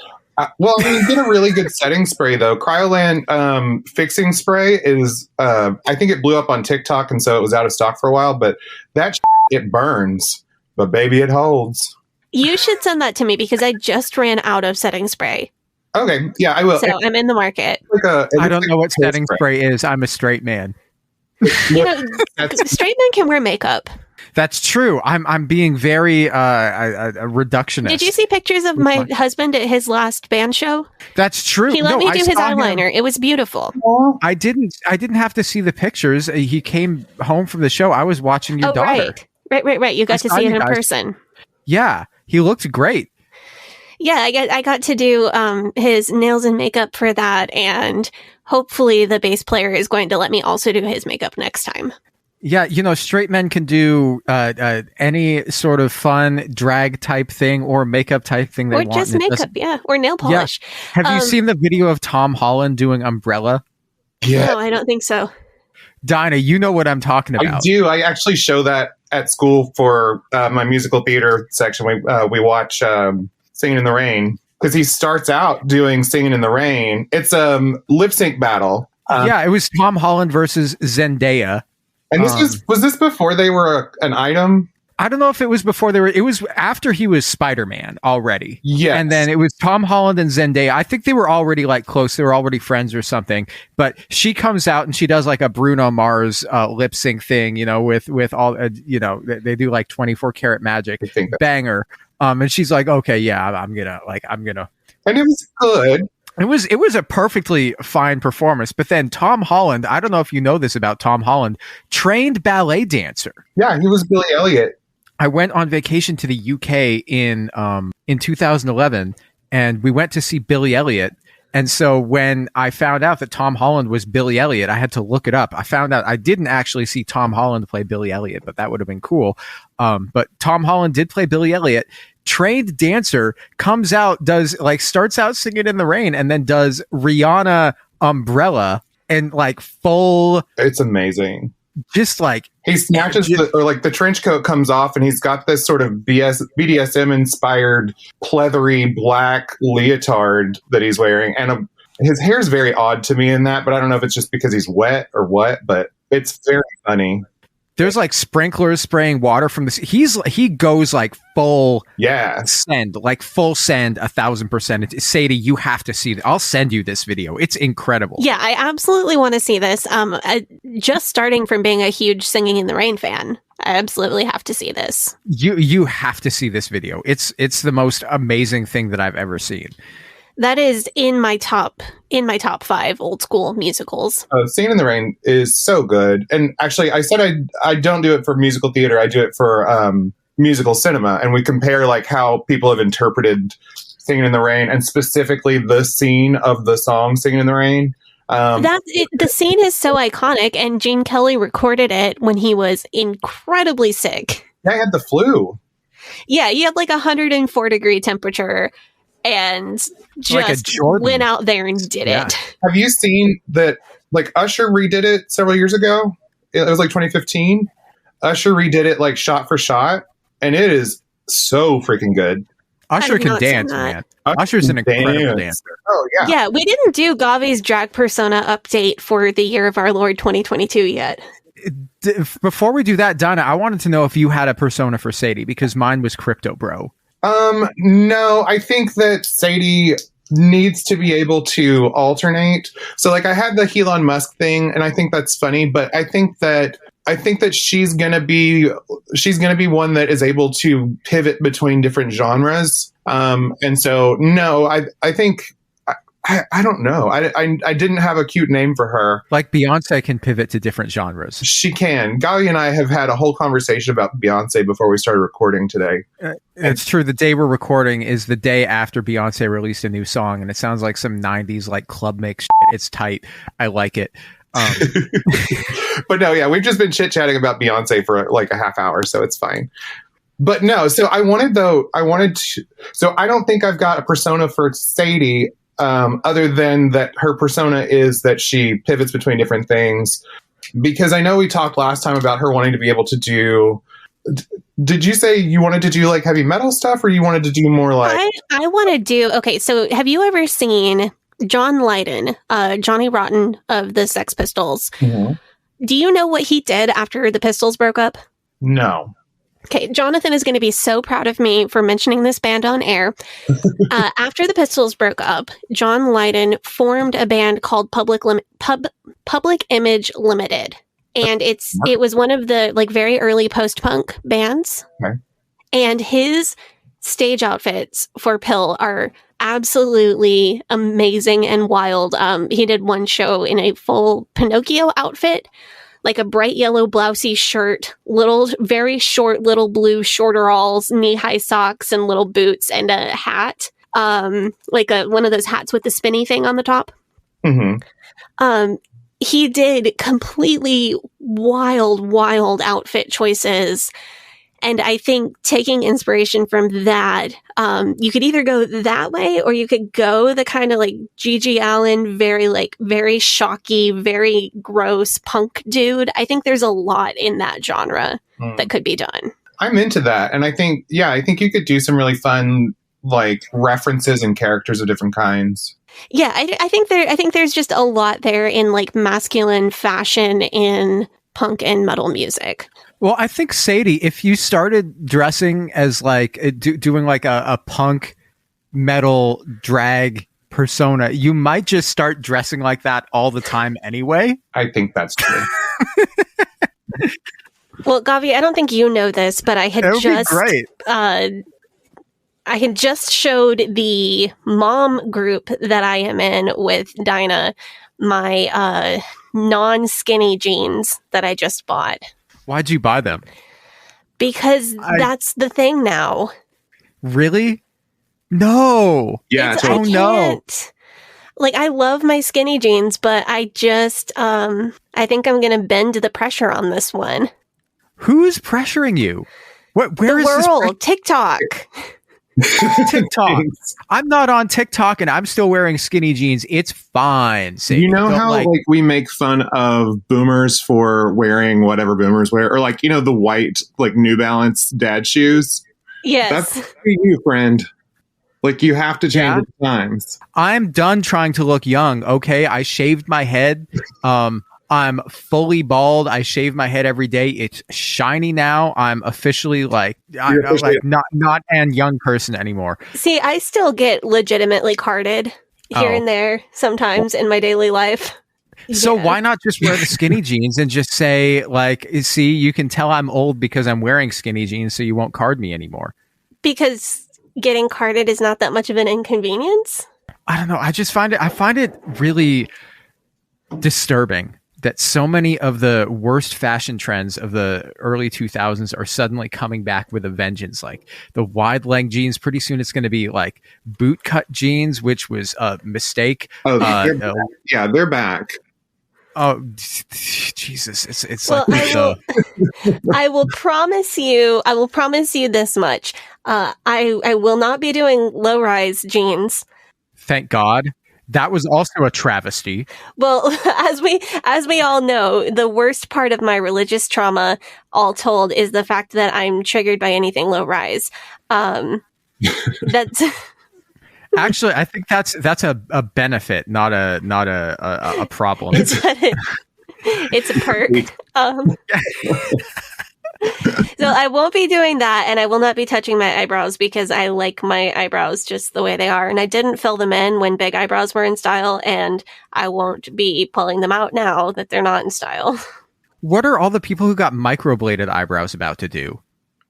Well, I mean, get a really good setting spray though. Cryolan fixing spray is. I think it blew up on TikTok, and so it was out of stock for a while. But that it burns, but baby, it holds. You should send that to me because I just ran out of setting spray. Okay, yeah, I will. So I'm in the market. I don't know what setting spray is. I'm a straight man. You know, straight men can wear makeup. That's true. I'm being very a reductionist. Did you see pictures of my husband at his last band show? That's true. He let me do his eyeliner. It was beautiful. I didn't have to see the pictures. He came home from the show. I was watching your daughter. Right. You got to see it in person. Yeah, he looked great. Yeah, I got to do his nails and makeup for that, and hopefully the bass player is going to let me also do his makeup next time. Yeah, you know, straight men can do any sort of fun drag type thing or makeup type thing they want. Or just makeup, or nail polish. Yeah. Have you seen the video of Tom Holland doing Umbrella? Yeah. No, I don't think so. Dinah, you know what I'm talking about. I do. I actually show that at school for my musical theater section. We watch Singing in the Rain, because he starts out doing Singing in the Rain. It's a lip sync battle. Yeah, it was Tom Holland versus Zendaya. And this was this before they were an item? I don't know if it was before they were. It was after he was Spider-Man already. Yeah, and then it was Tom Holland and Zendaya. I think they were already like close. They were already friends or something. But she comes out and she does like a Bruno Mars lip sync thing. You know, with all you know, they do like 24 karat magic banger. And she's like, okay, yeah, I'm gonna. And it was good. It was a perfectly fine performance, but then Tom Holland, I don't know if you know this about Tom Holland, trained ballet dancer. Yeah, he was Billy Elliot. I went on vacation to the UK in 2011, and we went to see Billy Elliot. And so when I found out that Tom Holland was Billy Elliot, I had to look it up. I found out I didn't actually see Tom Holland play Billy Elliot, but that would have been cool. But Tom Holland did play Billy Elliot. Trained dancer, comes out, starts out Singing in the Rain, and then does Rihanna Umbrella and like full. It's amazing. Just like he snatches the trench coat comes off, and he's got this sort of BDSM inspired pleathery black leotard that he's wearing, and his hair is very odd to me in that, but I don't know if it's just because he's wet or what, but it's very funny. There's like sprinklers spraying water from this. He goes like full send, like full send 1,000%. Sadie, you have to see that. I'll send you this video. It's incredible. Yeah, I absolutely want to see this. Just starting from being a huge Singing in the Rain fan, I absolutely have to see this. You have to see this video. It's the most amazing thing that I've ever seen. That is in my top 5 old school musicals. Singing in the Rain is so good. And actually, I said I don't do it for musical theater. I do it for musical cinema. And we compare like how people have interpreted Singing in the Rain, and specifically the scene of the song Singing in the Rain. The scene is so iconic, and Gene Kelly recorded it when he was incredibly sick. Yeah, he had the flu. Yeah, he had like 104 degree temperature. And just went out there and did it. Have you seen that? Like Usher redid it several years ago. It was like 2015. Usher redid it like shot for shot, and it is so freaking good. Usher can dance, man. Usher's an incredible dancer. Oh yeah. Yeah, we didn't do Gavi's drag persona update for the year of our Lord 2022 yet. Before we do that, Donna, I wanted to know if you had a persona for Sadie, because mine was Crypto Bro. No, I think that Sadie needs to be able to alternate. So like I had the Elon Musk thing, and I think that's funny, but I think that she's going to be one that is able to pivot between different genres. And so no, I think I don't know. I didn't have a cute name for her. Like Beyonce can pivot to different genres. She can. Gavi and I have had a whole conversation about Beyonce before we started recording today. It's true. The day we're recording is the day after Beyonce released a new song, and it sounds like some 90s like club mix shit. It's tight. I like it. But no, yeah, we've just been chit-chatting about Beyonce for like a half hour, so it's fine. But no, so I don't think I've got a persona for Sadie. Other than that, her persona is that she pivots between different things. Because I know we talked last time about her wanting to be able to do. Did you say you wanted to do like heavy metal stuff, or you wanted to do more like? I want to do. Okay, so have you ever seen John Lydon, Johnny Rotten of the Sex Pistols? Mm-hmm. Do you know what he did after the Pistols broke up? No. Okay, Jonathan is going to be so proud of me for mentioning this band on air. After the Pistols broke up, John Lydon formed a band called Public Image Limited. And it was one of the like very early post-punk bands. Okay. And his stage outfits for Pill are absolutely amazing and wild. He did one show in a full Pinocchio outfit, like a bright yellow blousey shirt, little, very short little blue shorteralls, knee-high socks, and little boots, and a hat, like one of those hats with the spinny thing on the top. Mm-hmm. He did completely wild outfit choices. And I think taking inspiration from that, you could either go that way or you could go the kind of like Gigi Allen, very shocky, very gross punk dude. I think there's a lot in that genre that could be done. I'm into that. And I think you could do some really fun like references and characters of different kinds. Yeah, I think there's just a lot there in like masculine fashion in punk and metal music. Well, I think, Sadie, if you started dressing as like doing like a punk metal drag persona, you might just start dressing like that all the time anyway. I think that's true. Well, Gavi, I don't think you know this, but I had just showed the mom group that I am in with Dinah my non-skinny jeans that I just bought. Why'd you buy them? Because that's the thing now. Really? No. Yeah. I can't. Like, I love my skinny jeans, but I just, I think I'm going to bend the pressure on this one. Who's pressuring you? Where the is world? TikTok. TikTok. I'm not on TikTok and I'm still wearing skinny jeans. It's fine. Sadie. You know how like we make fun of boomers for wearing whatever boomers wear, or like, you know, the white like New Balance dad shoes? Yes. That's for you, friend. Like, you have to change with the times. I'm done trying to look young. Okay, I shaved my head. I'm fully bald. I shave my head every day. It's shiny now. I'm officially like I'm like not a young person anymore. See, I still get legitimately carded here and there sometimes in my daily life. So why not just wear the skinny jeans and just say like, see, you can tell I'm old because I'm wearing skinny jeans, so you won't card me anymore. Because getting carded is not that much of an inconvenience. I don't know. I find it really disturbing that so many of the worst fashion trends of the early 2000s are suddenly coming back with a vengeance. Like the wide leg jeans, pretty soon it's going to be like boot cut jeans, which was a mistake. Oh, they're back. Oh, Jesus! It's well, like I will promise you. I will promise you this much. I will not be doing low rise jeans. Thank God. That was also a travesty. Well, as we all know, the worst part of my religious trauma, all told, is the fact that I'm triggered by anything low rise. That's actually, I think that's a benefit, not a problem. It's a perk. So I won't be doing that, and I will not be touching my eyebrows because I like my eyebrows just the way they are, and I didn't fill them in when big eyebrows were in style, and I won't be pulling them out now that they're not in style. What are all the people who got microbladed eyebrows about to do?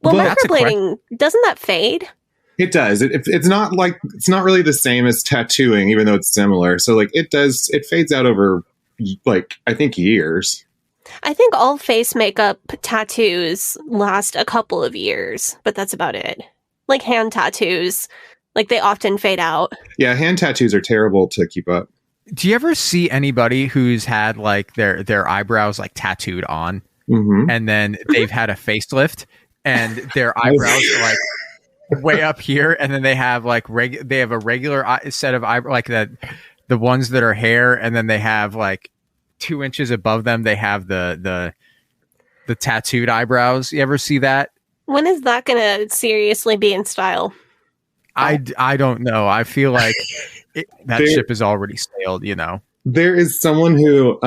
Well, microblading, doesn't that fade? It does. It's not really the same as tattooing, even though it's similar. So like it fades out over like, I think, years. I think all face makeup tattoos last a couple of years, but that's about it. Like hand tattoos, like they often fade out. Yeah, hand tattoos are terrible to keep up. Do you ever see anybody who's had like their eyebrows like tattooed on, and then they've had a facelift and their eyebrows are like way up here, and then they have like they have a regular set of eyebrows, like the ones that are hair, and then they have like 2 inches above them, they have the tattooed eyebrows. You ever see that? When is that going to seriously be in style? I don't know. I feel like that ship has already sailed, you know. There is someone who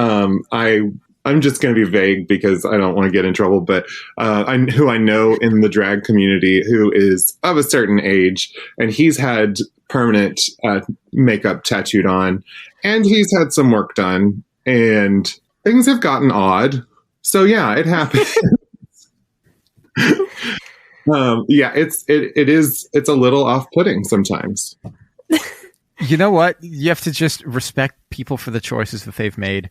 I'm just going to be vague because I don't want to get in trouble, but who I know in the drag community who is of a certain age, and he's had permanent makeup tattooed on, and he's had some work done, and things have gotten odd. So yeah, it happens. It's a little off-putting sometimes. You know what? You have to just respect people for the choices that they've made.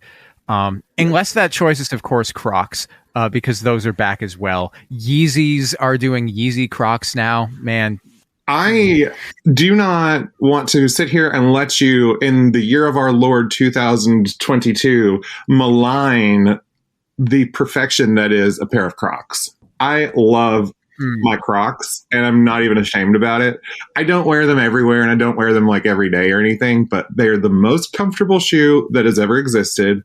Unless that choice is, of course, Crocs, because those are back as well. Yeezys are doing Yeezy Crocs now. Man, I do not want to sit here and let you, in the year of our Lord 2022, malign the perfection that is a pair of Crocs. I love my Crocs, and I'm not even ashamed about it. I don't wear them everywhere, and I don't wear them like every day or anything, but they're the most comfortable shoe that has ever existed.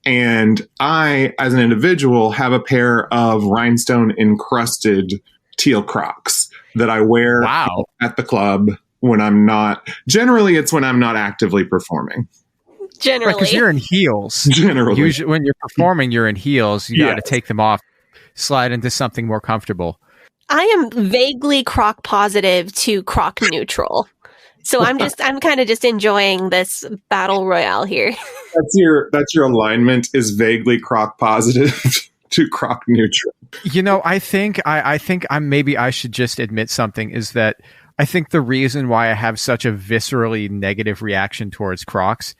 And I, as an individual, have a pair of rhinestone encrusted teal Crocs that I wear at the club when I'm not. Generally, it's when I'm not actively performing. Generally, because you're in heels. Generally, usually when you're performing, you're in heels. You got to take them off, slide into something more comfortable. I am vaguely Croc positive to Croc neutral. So I'm kind of just enjoying this battle royale here. That's your alignment is vaguely Croc positive to Croc neutral. You know, I think maybe I should just admit something, is that I think the reason why I have such a viscerally negative reaction towards Crocs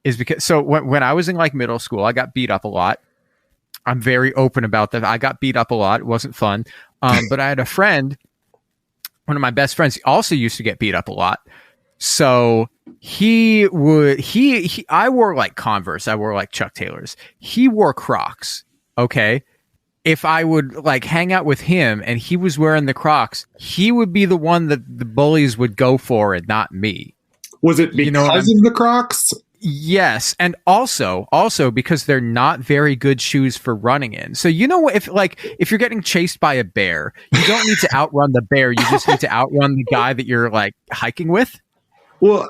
is because when I was in like middle school, I got beat up a lot. I'm very open about that. I got beat up a lot. It wasn't fun. But I had a friend, one of my best friends, he also used to get beat up a lot. So I wore like Converse. I wore like Chuck Taylors. He wore Crocs. Okay. If I would like hang out with him and he was wearing the Crocs, he would be the one that the bullies would go for and not me. Was it because of the Crocs? Yes, and also because they're not very good shoes for running in. So you know, if you're getting chased by a bear, you don't need to outrun the bear. You just need to outrun the guy that you're like hiking with. Well,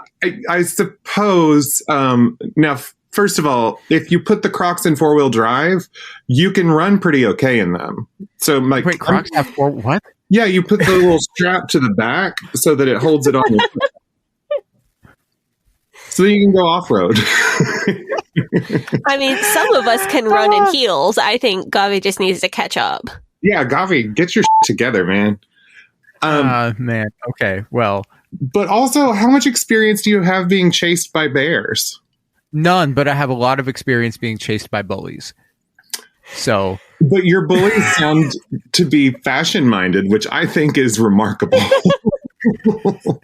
I suppose now. First of all, if you put the Crocs in 4-wheel drive, you can run pretty okay in them. So, like, wait, Crocs have what? Yeah, you put the little strap to the back so that it holds it on your foot. So you can go off-road. I mean, some of us can run in heels. I think Gavi just needs to catch up. Yeah, Gavi, get your together, man. Man, okay, well. But also, how much experience do you have being chased by bears? None, but I have a lot of experience being chased by bullies. So, but your bullies sound to be fashion-minded, which I think is remarkable. Well,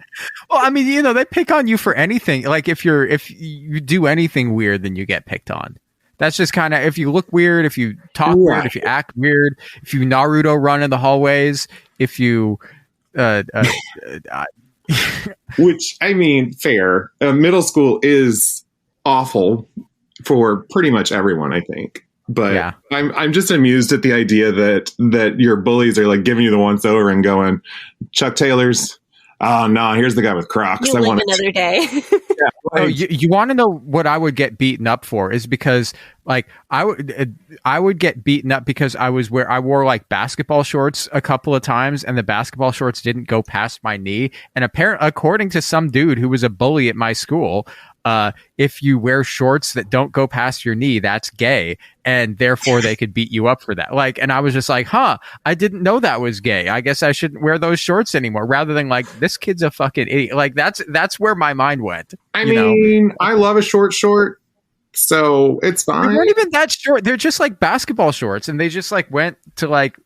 I mean, you know, they pick on you for anything. Like if you do anything weird, then you get picked on. That's just kind of, if you look weird, if you talk weird, if you act weird, if you Naruto run in the hallways, if you, which I mean, fair. Middle school is awful for pretty much everyone, I think. But yeah. I'm just amused at the idea that your bullies are like giving you the once over and going, Chuck Taylor's. Oh no! Here's the guy with Crocs. You live another day. Yeah, oh, you want to know what I would get beaten up for? Is because like I would get beaten up because I wore like basketball shorts a couple of times, and the basketball shorts didn't go past my knee. And apparently, according to some dude who was a bully at my school, if you wear shorts that don't go past your knee, that's gay, and therefore they could beat you up for that. Like, and I was just like, I didn't know that was gay. I guess I shouldn't wear those shorts anymore. Rather than like, this kid's a fucking idiot. Like that's where my mind went. I mean, I love a short, so it's fine. They weren't even that short. They're just like basketball shorts, and they just like went to like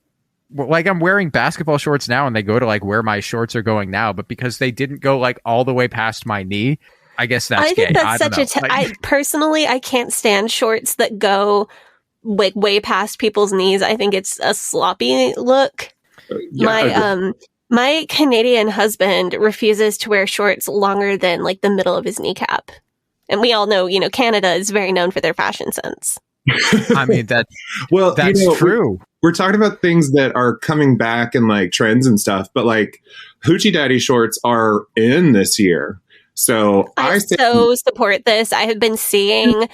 I'm wearing basketball shorts now, and they go to like where my shorts are going now. But because they didn't go like all the way past my knee, I guess that's gay. I think that's I personally, I can't stand shorts that go like way past people's knees. I think it's a sloppy look. Yeah, my Canadian husband refuses to wear shorts longer than like the middle of his kneecap. And we all know, Canada is very known for their fashion sense. I mean, that's true. We're talking about things that are coming back and like trends and stuff, but like hoochie daddy shorts are in this year. So I so support this. I have been seeing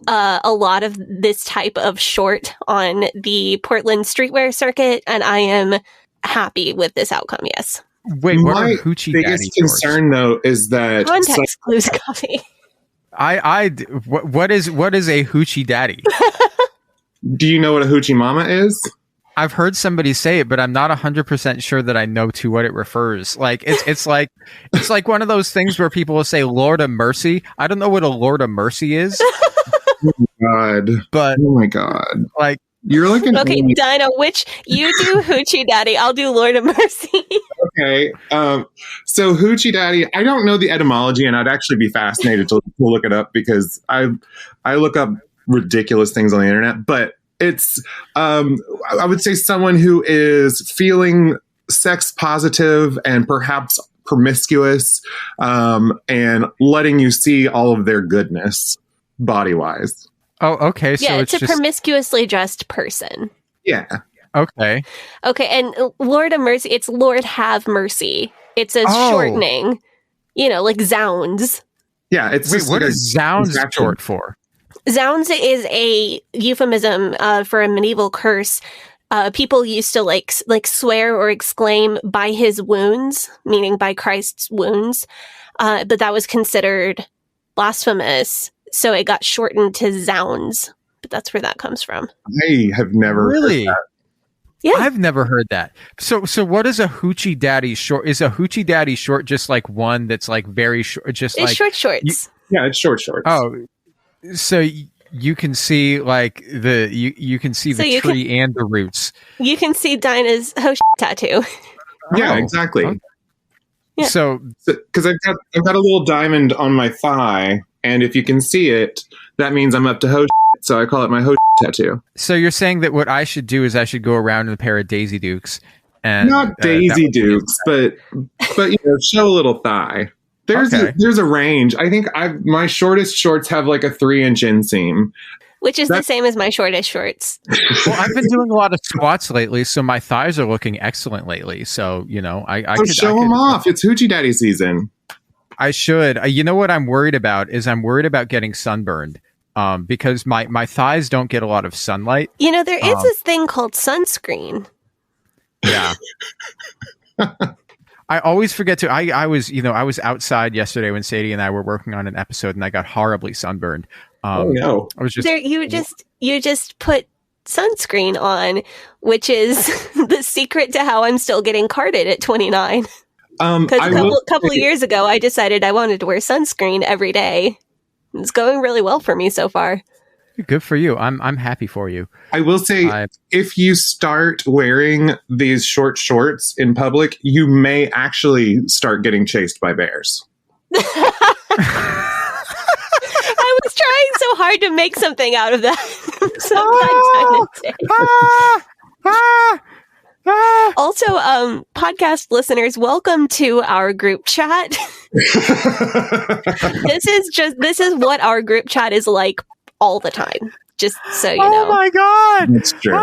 a lot of this type of short on the Portland streetwear circuit, and I am happy with this outcome. Yes. Wait, what are hoochie daddy biggest concern though is that context clues, Gavi. What is a hoochie daddy? Do you know what a hoochie mama is? I've heard somebody say it, but I'm not 100% sure that I know to what it refers. Like it's like one of those things where people will say Lord of Mercy. I don't know what a Lord of Mercy is. Oh my god. But oh my god. Like you're looking okay, Dinah, which you do hoochie daddy, I'll do Lord of Mercy. Okay. So hoochie daddy, I don't know the etymology, and I'd actually be fascinated to look it up because I look up ridiculous things on the internet, but it's I would say someone who is feeling sex positive and perhaps promiscuous, and letting you see all of their goodness body wise. Oh, okay. So it's a promiscuously dressed person. Yeah. Okay. Okay, and Lord of Mercy, it's Lord have mercy. It's a shortening, like Zounds. Yeah, it's wait. What is Zounds short for? Zounds is a euphemism for a medieval curse. People used to like swear or exclaim by his wounds, meaning by Christ's wounds, but that was considered blasphemous, so it got shortened to Zounds. But that's where that comes from. I have never really. Heard that. Yeah, I've never heard that. So what is a hoochie daddy short? Is a hoochie daddy short just like one that's like very short? Just it's like short shorts. Yeah, it's short shorts. Oh, so you can see like you can see the tree and the roots. You can see Dinah's Hosh tattoo. Yeah, exactly. Okay. Yeah. So because I've got a little diamond on my thigh, and if you can see it, that means I'm up to Hosh. So I call it my Hosh tattoo. So you're saying that what I should do is I should go around in a pair of Daisy Dukes, and not Daisy Dukes, but show a little thigh. There's a range. I think my shortest shorts have like a 3-inch inseam, which is the same as my shortest shorts. Well, I've been doing a lot of squats lately, so my thighs are looking excellent lately. So I could show them off. It's hoochie daddy season. I should. You know what I'm worried about is I'm worried about getting sunburned. Because my thighs don't get a lot of sunlight. There is this thing called sunscreen. Yeah. I always forget to. I was outside yesterday when Sadie and I were working on an episode, and I got horribly sunburned. Oh no! I was just you just put sunscreen on, which is the secret to how I'm still getting carded at 29. Because a couple of years ago, I decided I wanted to wear sunscreen every day. It's going really well for me so far. Good for you. I'm happy for you. I will say, if you start wearing these short shorts in public, you may actually start getting chased by bears. I was trying so hard to make something out of that. I'm so Also, podcast listeners, welcome to our group chat. This is what our group chat is like all the time. Just so you know. Oh my god, that's true.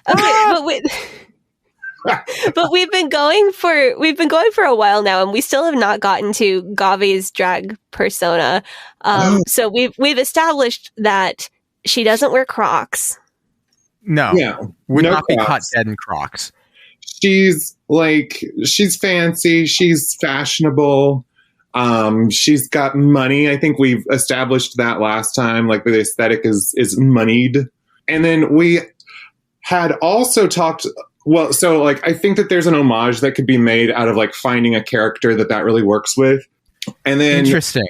Okay, but we've been going for a while now, and we still have not gotten to Gavi's drag persona. So we've established that she doesn't wear Crocs. No, would not be caught dead in Crocs. She's fancy. She's fashionable. She's got money. I think we've established that last time. Like the aesthetic is moneyed. And then we had also talked. Well, so like I think that there's an homage that could be made out of like finding a character that really works with. And then interesting.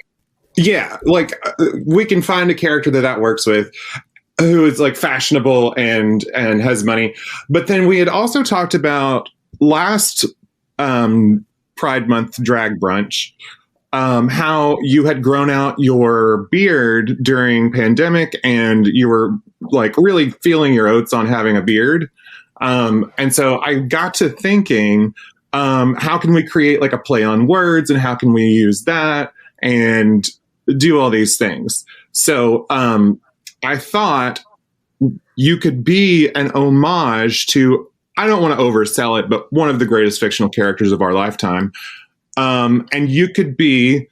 Yeah, like we can find a character that works with, who is like fashionable and has money. But then we had also talked about last Pride Month drag brunch, how you had grown out your beard during pandemic and you were like really feeling your oats on having a beard. And so I got to thinking, how can we create like a play on words and how can we use that? And do all these things. So I thought you could be an homage to, I don't want to oversell it, but one of the greatest fictional characters of our lifetime. And you could be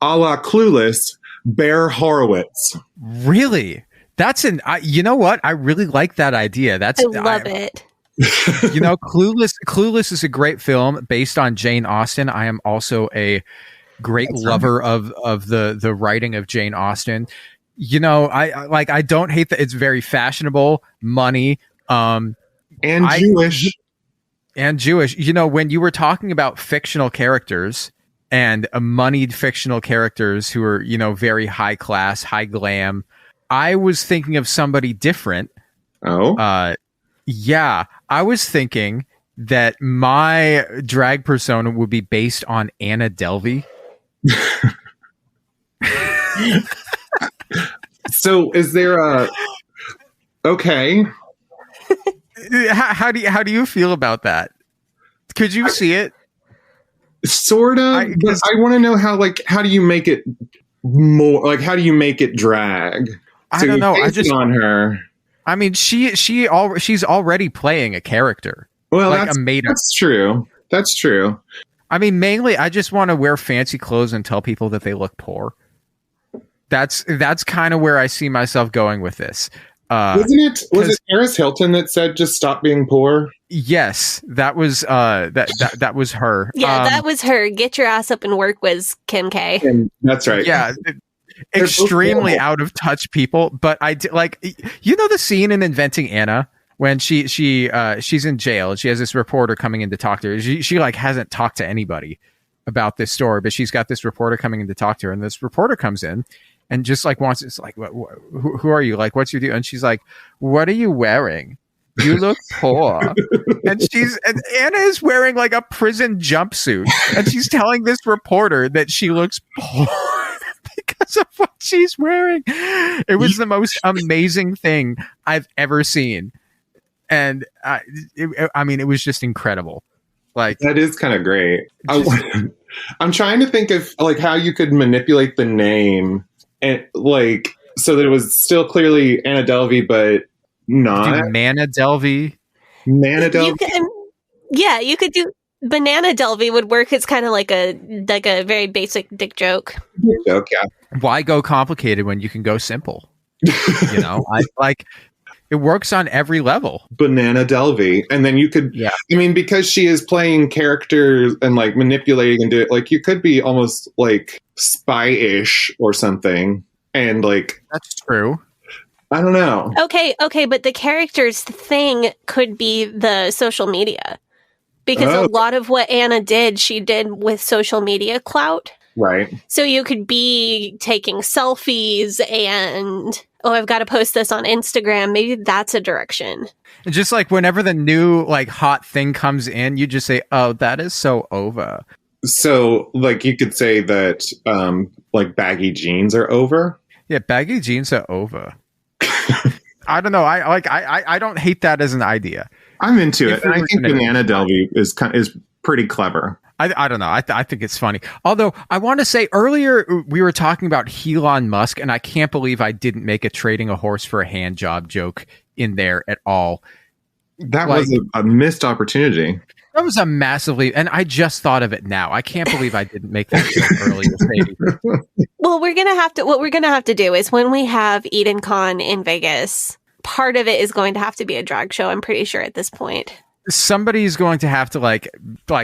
a la Clueless, Bear Horowitz. Really? That's you know what? I really like that idea. I love it. You know, Clueless is a great film based on Jane Austen. I am also a great lover of the writing of Jane Austen. You know, I don't hate that it's very fashionable, money, and Jewish. And Jewish. You know, when you were talking about fictional characters and moneyed fictional characters who are, you know, very high class, high glam, I was thinking of somebody different. Oh. Yeah, I was thinking that my drag persona would be based on Anna Delvey. So is there a... Okay. How do you feel about that? Could you see it? Sort of, but I want to know how do you make it more, like, how do you make it drag? I don't know. I just on her. I mean, she's already playing a character. Well, like that's true. That's true. I mean, mainly, I just want to wear fancy clothes and tell people that they look poor. That's kind of where I see myself going with this. Was it Paris Hilton that said just stop being poor? Yes, that was that was her. Yeah, that was her. Get your ass up and work was Kim K. That's right. Yeah. Extremely out of touch people, but I like, you know, the scene in Inventing Anna when she's in jail and she has this reporter coming in to talk to her. She like hasn't talked to anybody about this story, but she's got this reporter coming in to talk to her, and this reporter comes in and just like wants, it's like, who are you? Like, what's your deal? And she's like, what are you wearing? You look poor. and Anna is wearing like a prison jumpsuit, and she's telling this reporter that she looks poor because of what she's wearing. It was the most amazing thing I've ever seen. And I mean, it was just incredible. Like, that is kind of great. I'm trying to think of like how you could manipulate the name and like so that it was still clearly Anna Delvey, but not Mana Delvey. Mana Delvey. You could do Banana Delvey would work. It's kind of like a very basic dick joke. Joke, yeah. Why go complicated when you can go simple? You know, I like. It works on every level. Banana Delvey. And then you could, I mean, because she is playing characters and like manipulating and do it, like you could be almost like spy-ish or something. And like, that's true. I don't know. Okay. But the character's thing could be the social media. Because a lot of what Anna did, she did with social media clout. Right. So you could be taking selfies and, I've got to post this on Instagram. Maybe that's a direction. And just like whenever the new like hot thing comes in, you just say, oh, that is so over. So like you could say that like baggy jeans are over. Yeah, baggy jeans are over. I don't know. I don't hate that as an idea. I'm into it. And I think Banana Delvey is pretty clever. I don't know. I think it's funny. Although I want to say earlier we were talking about Elon Musk, and I can't believe I didn't make a trading a horse for a hand job joke in there at all. That was a missed opportunity. That was a massively, and I just thought of it now. I can't believe I didn't make that joke earlier, Sadie. Well, what we're gonna have to do is when we have EdenCon in Vegas, part of it is going to have to be a drag show. I'm pretty sure at this point. Somebody's going to have to like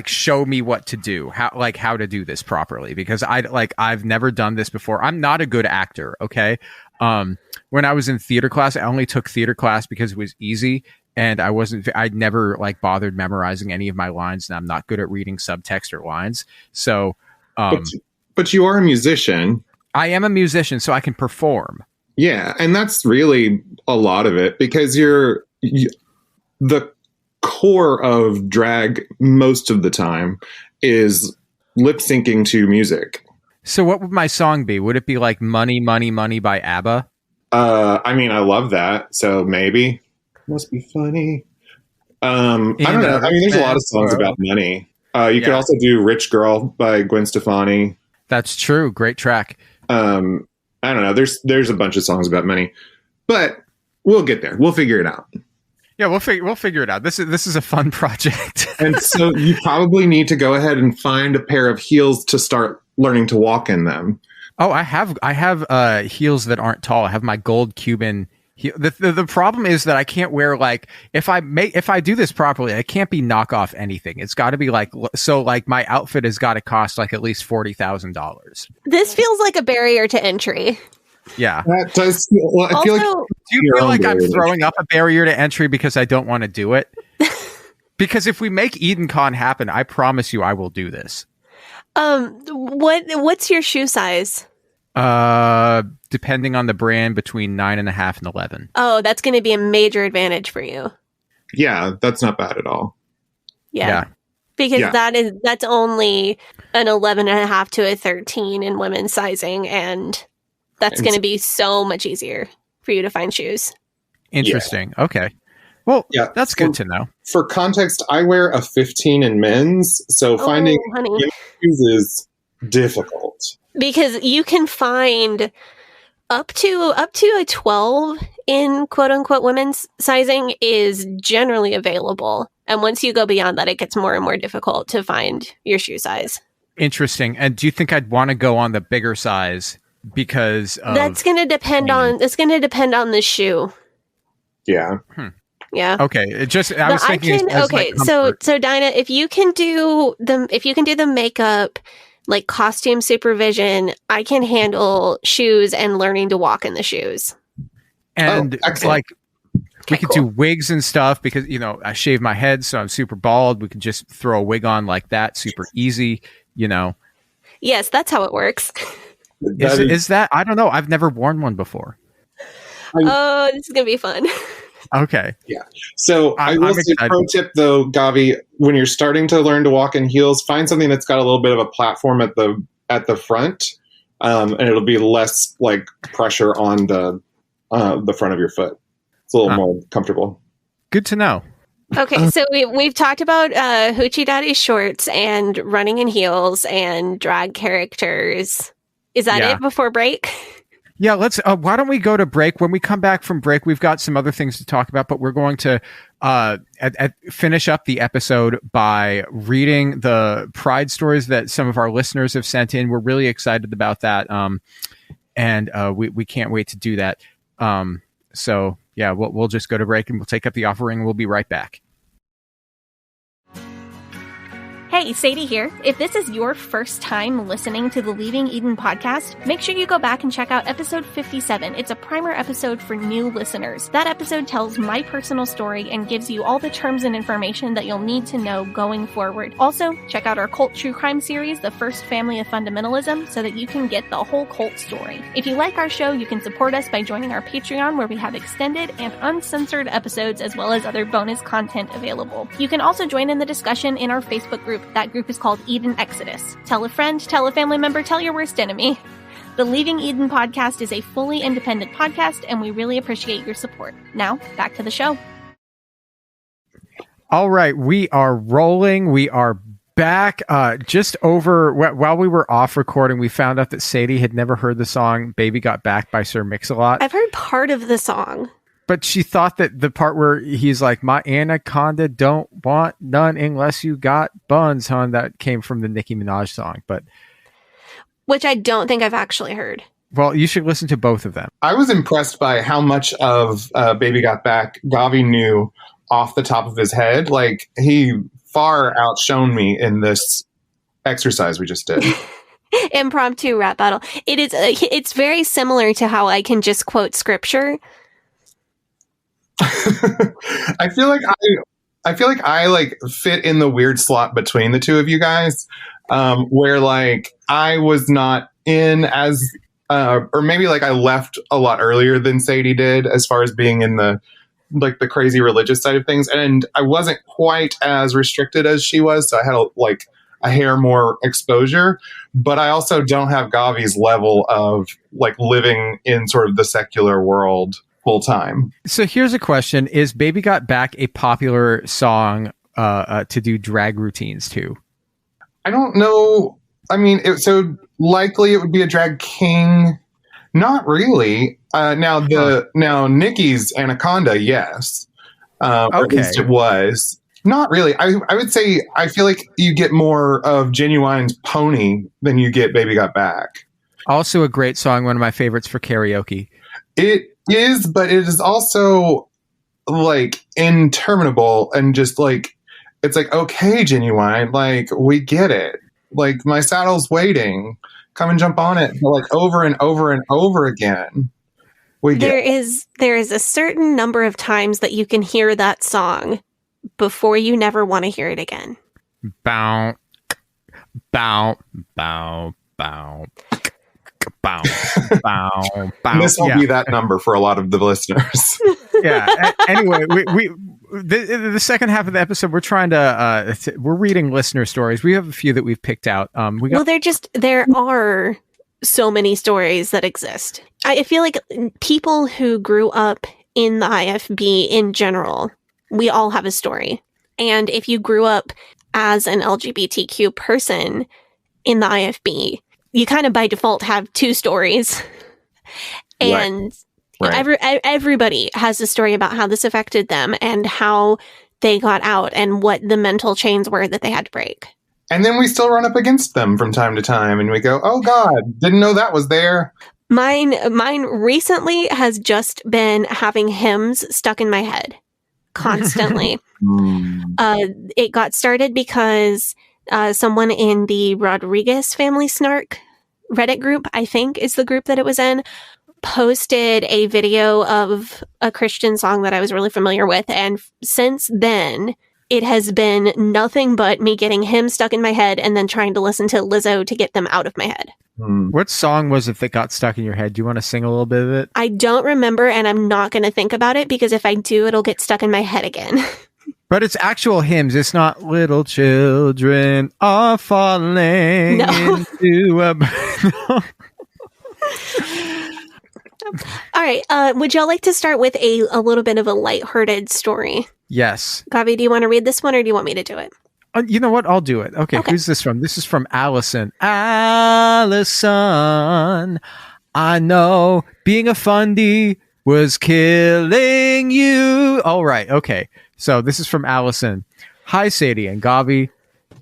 show me what to do, how to do this properly, because I've never done this before. I'm not a good actor. Okay. When I was in theater class, I only took theater class because it was easy, and I'd never like bothered memorizing any of my lines, and I'm not good at reading subtext or lines. So, but you are a musician. I am a musician, so I can perform. Yeah. And that's really a lot of it, because the core of drag most of the time is lip syncing to music. So what would my song be? Would it be like Money, Money, Money by ABBA? I mean, I love that. So maybe. Must be funny. I don't know. I mean, there's a lot of songs about money. You could also do Rich Girl by Gwen Stefani. That's true. Great track. I don't know. There's a bunch of songs about money, but we'll get there. We'll figure it out. Yeah, we'll figure it out. This is a fun project. And so you probably need to go ahead and find a pair of heels to start learning to walk in them. Oh, I have heels that aren't tall. I have my gold Cuban heel. The problem is that I can't wear, like, if I do this properly, I can't be knockoff anything. It's got to be like my outfit has got to cost like at least $40,000. This feels like a barrier to entry. Yeah. That does. Well, I feel like Also, Do you feel like I'm throwing up a barrier to entry because I don't want to do it? Because if we make EdenCon happen, I promise you I will do this. what's your shoe size? Depending on the brand, between 9.5 and 11. Oh, that's going to be a major advantage for you. yeah, that's not bad at all. Yeah. Because Yeah. that's only an 11.5 to a 13 in women's sizing, and that's And going to be so much easier for you to find shoes. Interesting. Okay. Well, Yeah. that's good to know. For context, I wear a 15 in men's, so finding Oh, honey. women's shoes is difficult. Because you can find up to a 12 in quote unquote women's sizing is generally available. And once you go beyond that, it gets more and more difficult to find your shoe size. Interesting. And do you think I'd want to go on the bigger size because of... That's going to depend on the shoe. Yeah. Yeah. Okay. I was thinking so Dinah, if you can do the makeup, like costume supervision, I can handle shoes and learning to walk in the shoes. And excellent. like we Okay, could do wigs and stuff because, I shave my head, so I'm super bald. We could just throw a wig on like that, super easy, Yes, that's how it works. Is that, I don't know. I've never worn one before. Oh, this is gonna be fun. Okay. So I will I'm say, excited. pro tip though, Gavi, when you're starting to learn to walk in heels, find something that's got a little bit of a platform at the front, and it'll be less like pressure on the front of your foot. It's a little more comfortable. Good to know. Okay, so we've talked about Hoochie Daddy shorts and running in heels and drag characters. Is that Yeah. it before break? Yeah, let's. Why don't we go to break? When we come back from break, we've got some other things to talk about, but we're going to finish up the episode by reading the Pride stories that some of our listeners have sent in. We're really excited about that, and we can't wait to do that. So yeah, we'll just go to break and we'll take up the offering. And we'll be right back. Hey, Sadie here. If this is your first time listening to the Leaving Eden podcast, make sure you go back and check out episode 57. It's a primer episode for new listeners. That episode tells my personal story and gives you all the terms and information that you'll need to know going forward. Also, check out our cult true crime series, The First Family of Fundamentalism, so that you can get the whole cult story. If you like our show, you can support us by joining our Patreon, where we have extended and uncensored episodes as well as other bonus content available. You can also join in the discussion in our Facebook group. That group is called Eden Exodus. Tell a friend, tell a family member, tell your worst enemy. The Leaving Eden podcast is a fully independent podcast, and we really appreciate your support. Now, back to the show. All right, we are rolling. We are back. Just over while we were off recording, we found out that Sadie had never heard the song "Baby Got Back" by Sir Mix-a-Lot. I've heard part of the song. But she thought that the part where he's like, "My anaconda don't want none unless you got buns," hon, that came from the Nicki Minaj song. But Which I don't think I've actually heard. well, you should listen to both of them. I was impressed by how much of Baby Got Back Gavi knew off the top of his head. Like, he far outshone me in this exercise we just did. Impromptu rap battle. It's very similar to how I can just quote scripture. I feel like I like fit in the weird slot between the two of you guys, where like I was not in as, or maybe like I left a lot earlier than Sadie did as far as being in the crazy religious side of things, and I wasn't quite as restricted as she was, so I had a hair more exposure, but I also don't have Gavi's level of like living in sort of the secular world full time. So here's a question: is "Baby Got Back" a popular song to do drag routines to? I don't know. I mean, so likely it would be a drag king. Not really. Now Nikki's Anaconda, yes. Or at least it was. Not really. I would say I feel like you get more of Genuine's Pony than you get Baby Got Back. Also a great song, one of my favorites for karaoke. It is, but it is also like interminable and just like it's like, okay, Genuine, like we get it. Like my saddle's waiting. Come and jump on it. But like over and over and over again. There is a certain number of times that you can hear that song before you never want to hear it again. Bow, bow, bow, bow, bow, bow, bow. This will be that number for a lot of the listeners. Yeah. Anyway, the second half of the episode, we're trying to we're reading listener stories. We have a few that we've picked out. There are so many stories that exist. I feel like people who grew up in the IFB in general, we all have a story. And if you grew up as an LGBTQ person in the IFB, you kind of by default have two stories. And everybody has a story about how this affected them and how they got out and what the mental chains were that they had to break. And then we still run up against them from time to time and we go, oh God, didn't know that was there. Mine recently has just been having hymns stuck in my head constantly. It got started because someone in the Rodriguez Family Snark Reddit group, I think is the group that it was in, posted a video of a Christian song that I was really familiar with. And since then, it has been nothing but me getting him stuck in my head and then trying to listen to Lizzo to get them out of my head. What song was it that got stuck in your head? Do you want to sing a little bit of it? I don't remember, and I'm not going to think about it because if I do, it'll get stuck in my head again. But it's actual hymns. It's not little children are falling into a... All right. Would y'all like to start with a little bit of a lighthearted story? Yes. Gavi, do you want to read this one or do you want me to do it? You know what? I'll do it. Okay. Who's this from? This is from Allison. Allison, I know being a fundie was killing you. All right. Okay. So this is from Allison. Hi, Sadie and Gavi.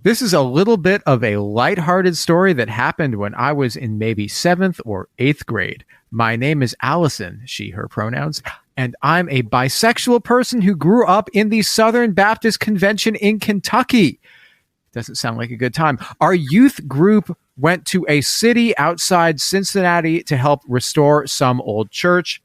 This is a little bit of a lighthearted story that happened when I was in maybe 7th or 8th grade. My name is Allison, she, her pronouns, and I'm a bisexual person who grew up in the Southern Baptist Convention in Kentucky. Doesn't sound like a good time. Our youth group went to a city outside Cincinnati to help restore some old church.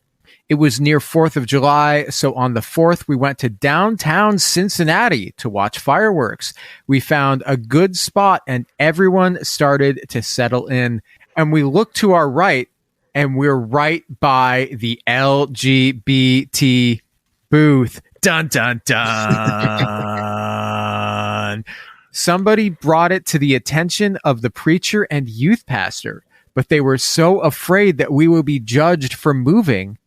It was near 4th of July, so on the 4th, we went to downtown Cincinnati to watch fireworks. We found a good spot, and everyone started to settle in. And we looked to our right, and we're right by the LGBT booth. Dun, dun, dun. Somebody brought it to the attention of the preacher and youth pastor, but they were so afraid that we would be judged for moving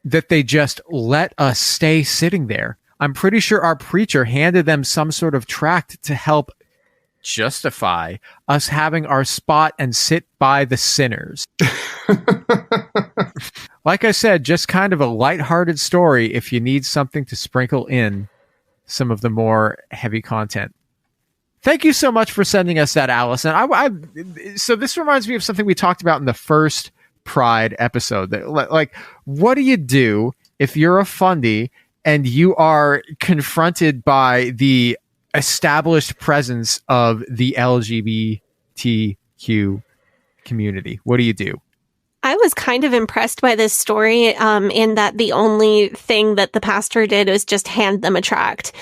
that they just let us stay sitting there. I'm pretty sure our preacher handed them some sort of tract to help justify us having our spot and sit by the sinners. Like I said, just kind of a lighthearted story if you need something to sprinkle in some of the more heavy content. Thank you so much for sending us that, Allison. So this reminds me of something we talked about in the first Pride episode. That, like, what do you do if you're a fundie and you are confronted by the established presence of the LGBTQ community? What do you do? I was kind of impressed by this story in that the only thing that the pastor did was just hand them a tract.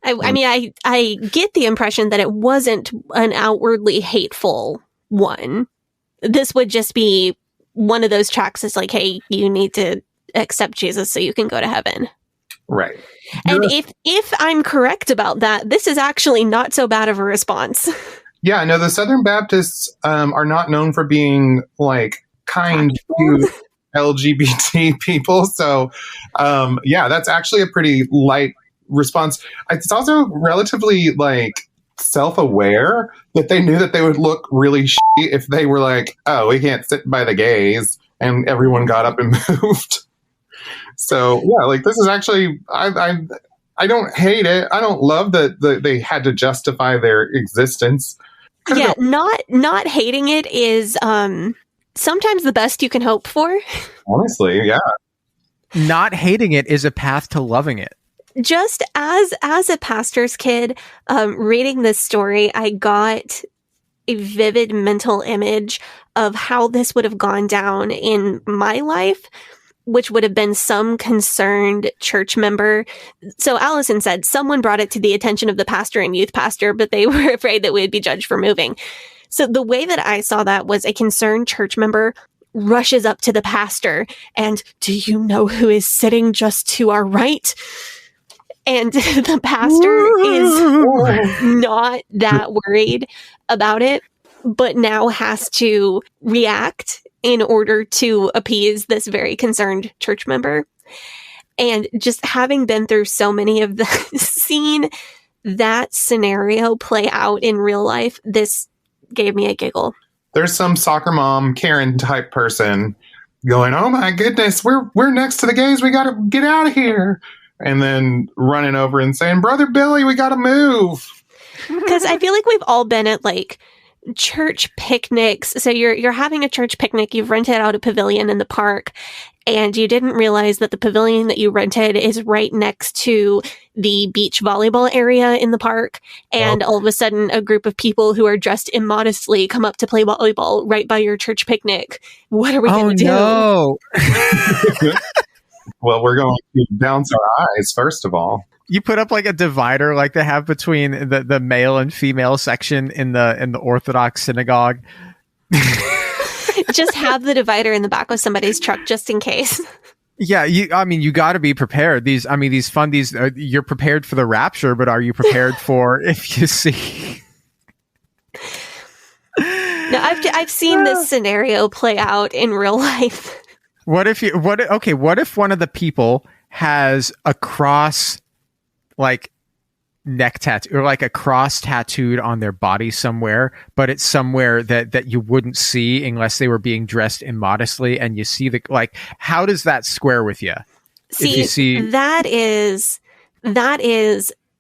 I mean, I get the impression that it wasn't an outwardly hateful one. This would just be one of those tracts that's like, hey, you need to accept Jesus so you can go to heaven. Right. And if I'm correct about that, this is actually not so bad of a response. Yeah, no, the Southern Baptists are not known for being like kind to LGBT people. So, yeah, that's actually a pretty light response. It's also relatively like self-aware that they knew that they would look really shitty if they were like, oh, we can't sit by the gays, and everyone got up and moved. So yeah, like this is actually, I don't hate it. I don't love that they had to justify their existence. Yeah, not hating it is sometimes the best you can hope for. Honestly, yeah. Not hating it is a path to loving it. Just as a pastor's kid, reading this story, I got a vivid mental image of how this would have gone down in my life, which would have been some concerned church member. So Allison said someone brought it to the attention of the pastor and youth pastor, but they were afraid that we would be judged for moving. So the way that I saw that was a concerned church member rushes up to the pastor and, do you know who is sitting just to our right? And the pastor is not that worried about it, but now has to react in order to appease this very concerned church member. And just having been through so many of the seeing that scenario play out in real life, this gave me a giggle. There's some soccer mom Karen type person going, oh my goodness, we're next to the gays, we gotta get out of here, and then running over and saying, Brother Billy, we gotta move. Because I feel like we've all been at like church picnics. So you're having a church picnic, you've rented out a pavilion in the park, and you didn't realize that the pavilion that you rented is right next to the beach volleyball area in the park. And all of a sudden, a group of people who are dressed immodestly come up to play volleyball right by your church picnic. What are we going to do? No. Well, we're going to bounce our eyes, first of all. You put up like a divider like they have between the male and female section in the Orthodox synagogue. Just have the divider in the back of somebody's truck just in case. Yeah, you got to be prepared. These fundies, you're prepared for the rapture, but are you prepared for if you see? No, I've seen this scenario play out in real life. What if one of the people has a cross, like, neck tattoo, or like a cross tattooed on their body somewhere, but it's somewhere that you wouldn't see unless they were being dressed immodestly, and you see like, how does that square with you? See, that is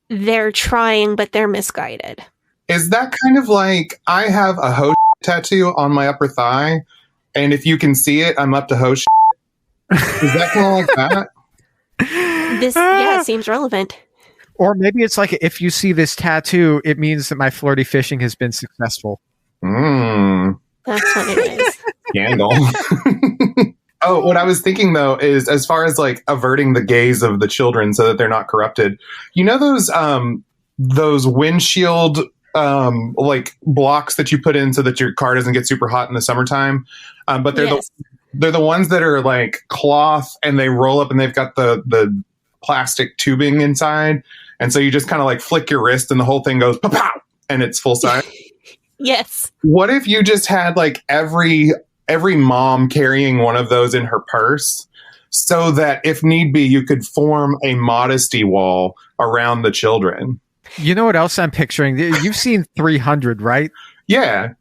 they're trying, but they're misguided. Is that kind of like, I have a ho tattoo on my upper thigh, and if you can see it, I'm up to ho. Is that kind of like that? It seems relevant. Or maybe it's like, if you see this tattoo, it means that my flirty fishing has been successful. That's what it is. Scandal. Oh, what I was thinking though is, as far as like averting the gaze of the children so that they're not corrupted, you know those windshield like blocks that you put in so that your car doesn't get super hot in the summertime, but they're the ones that are like cloth and they roll up and they've got the plastic tubing inside, and so you just kind of like flick your wrist and the whole thing goes pow and it's full size. Yes. What if you just had like every mom carrying one of those in her purse, so that if need be, you could form a modesty wall around the children? You know what else I'm picturing? You've seen 300, right? Yeah.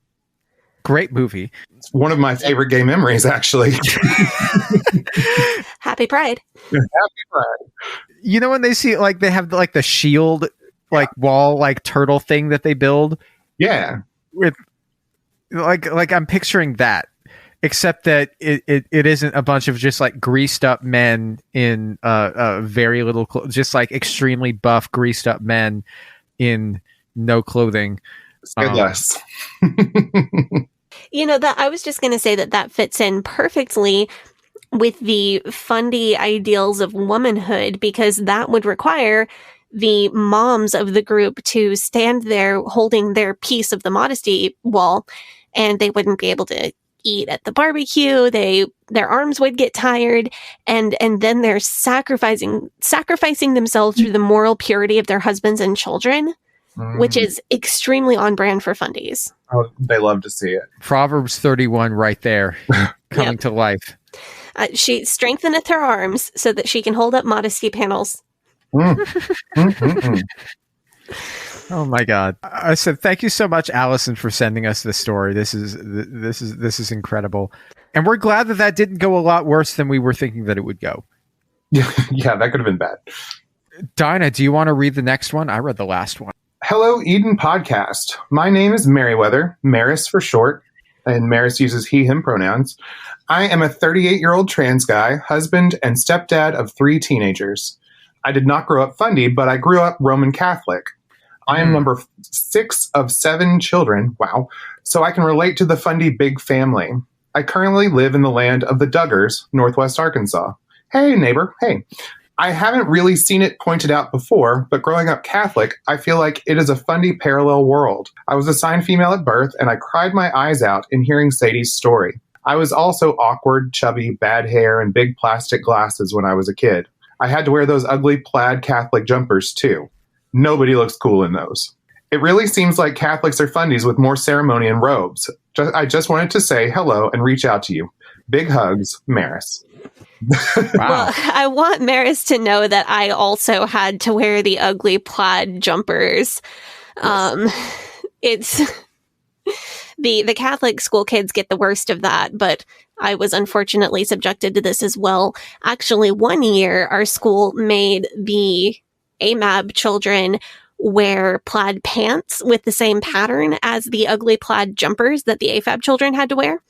Great movie. It's one of my favorite gay memories, actually. Happy Pride. Happy Pride. You know when they see, like, they have like the shield, like wall, like turtle thing that they build? Yeah. With like I'm picturing that, except that it isn't a bunch of just like greased up men in very little just like extremely buff greased up men in no clothing. Say less. You know, that I was just going to say that fits in perfectly with the fundie ideals of womanhood, because that would require the moms of the group to stand there holding their piece of the modesty wall, and they wouldn't be able to eat at the barbecue. Their arms would get tired, and then they're sacrificing themselves for the moral purity of their husbands and children, which is extremely on brand for fundies. Oh, they love to see it. Proverbs 31 right there, coming to life. She strengtheneth her arms so that she can hold up modesty panels. Oh my God! I said thank you so much, Allison, for sending us this story. This is incredible, and we're glad that didn't go a lot worse than we were thinking that it would go. Yeah, that could have been bad. Dinah, do you want to read the next one? I read the last one. Hello, Eden Podcast. My name is Merriweather, Maris for short, and Maris uses he, him pronouns. I am a 38-year-old trans guy, husband, and stepdad of 3 teenagers. I did not grow up fundie, but I grew up Roman Catholic. I am number 6 of 7 children. Wow. So I can relate to the fundie big family. I currently live in the land of the Duggars, Northwest Arkansas. Hey, neighbor. Hey. I haven't really seen it pointed out before, but growing up Catholic, I feel like it is a fundie parallel world. I was assigned female at birth, and I cried my eyes out in hearing Sadie's story. I was also awkward, chubby, bad hair, and big plastic glasses when I was a kid. I had to wear those ugly plaid Catholic jumpers, too. Nobody looks cool in those. It really seems like Catholics are fundies with more ceremony and robes. I just wanted to say hello and reach out to you. Big hugs, Maris. Wow. Well, I want Maris to know that I also had to wear the ugly plaid jumpers. It's the Catholic school kids get the worst of that, but I was unfortunately subjected to this as well. Actually, one year our school made the AMAB children wear plaid pants with the same pattern as the ugly plaid jumpers that the AFAB children had to wear.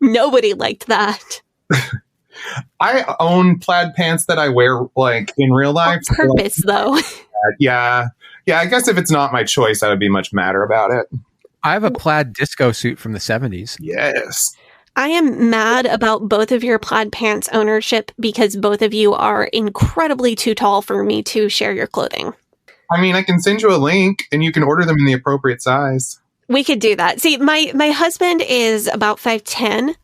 Nobody liked that. I own plaid pants that I wear like in real life. On purpose, though. Yeah. I guess if it's not my choice, I would be much madder about it. I have a plaid disco suit from the 70s. Yes. I am mad about both of your plaid pants ownership because both of you are incredibly too tall for me to share your clothing. I mean, I can send you a link and you can order them in the appropriate size. We could do that. See, my husband is about 5'10",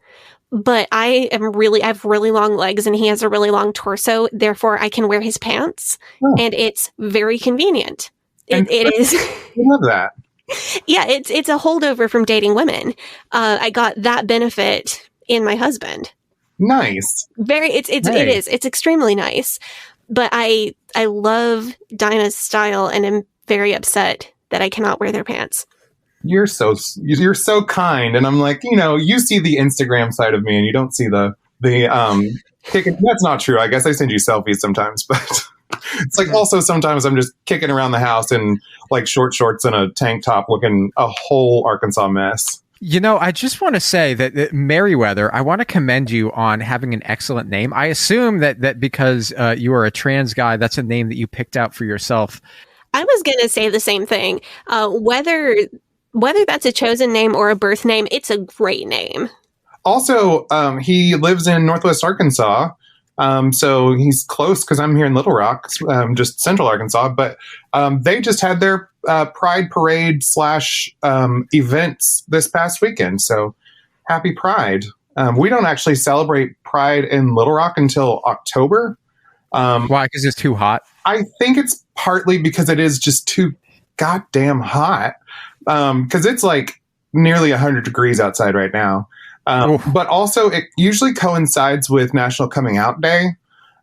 but I have really long legs and he has a really long torso. Therefore, I can wear his pants and it's very convenient. It is. I love that. Yeah, it's a holdover from dating women. I got that benefit in my husband. Nice. It's extremely nice. But I love Dinah's style and am very upset that I cannot wear their pants. You're so kind, and I'm like, you see the Instagram side of me, and you don't see the kicking. That's not true. I guess I send you selfies sometimes, but it's like also sometimes I'm just kicking around the house in like short shorts and a tank top, looking a whole Arkansas mess. I just want to say that Merriweather, I want to commend you on having an excellent name. I assume that because you are a trans guy, that's a name that you picked out for yourself. I was going to say the same thing. Whether that's a chosen name or a birth name, it's a great name. Also, he lives in Northwest Arkansas, so he's close because I'm here in Little Rock, just Central Arkansas. But they just had their Pride Parade / events this past weekend. So happy Pride. We don't actually celebrate Pride in Little Rock until October. Why? Because it's too hot? I think it's partly because it is just too goddamn hot. Because it's like nearly 100 degrees outside right now. But also it usually coincides with National Coming Out Day.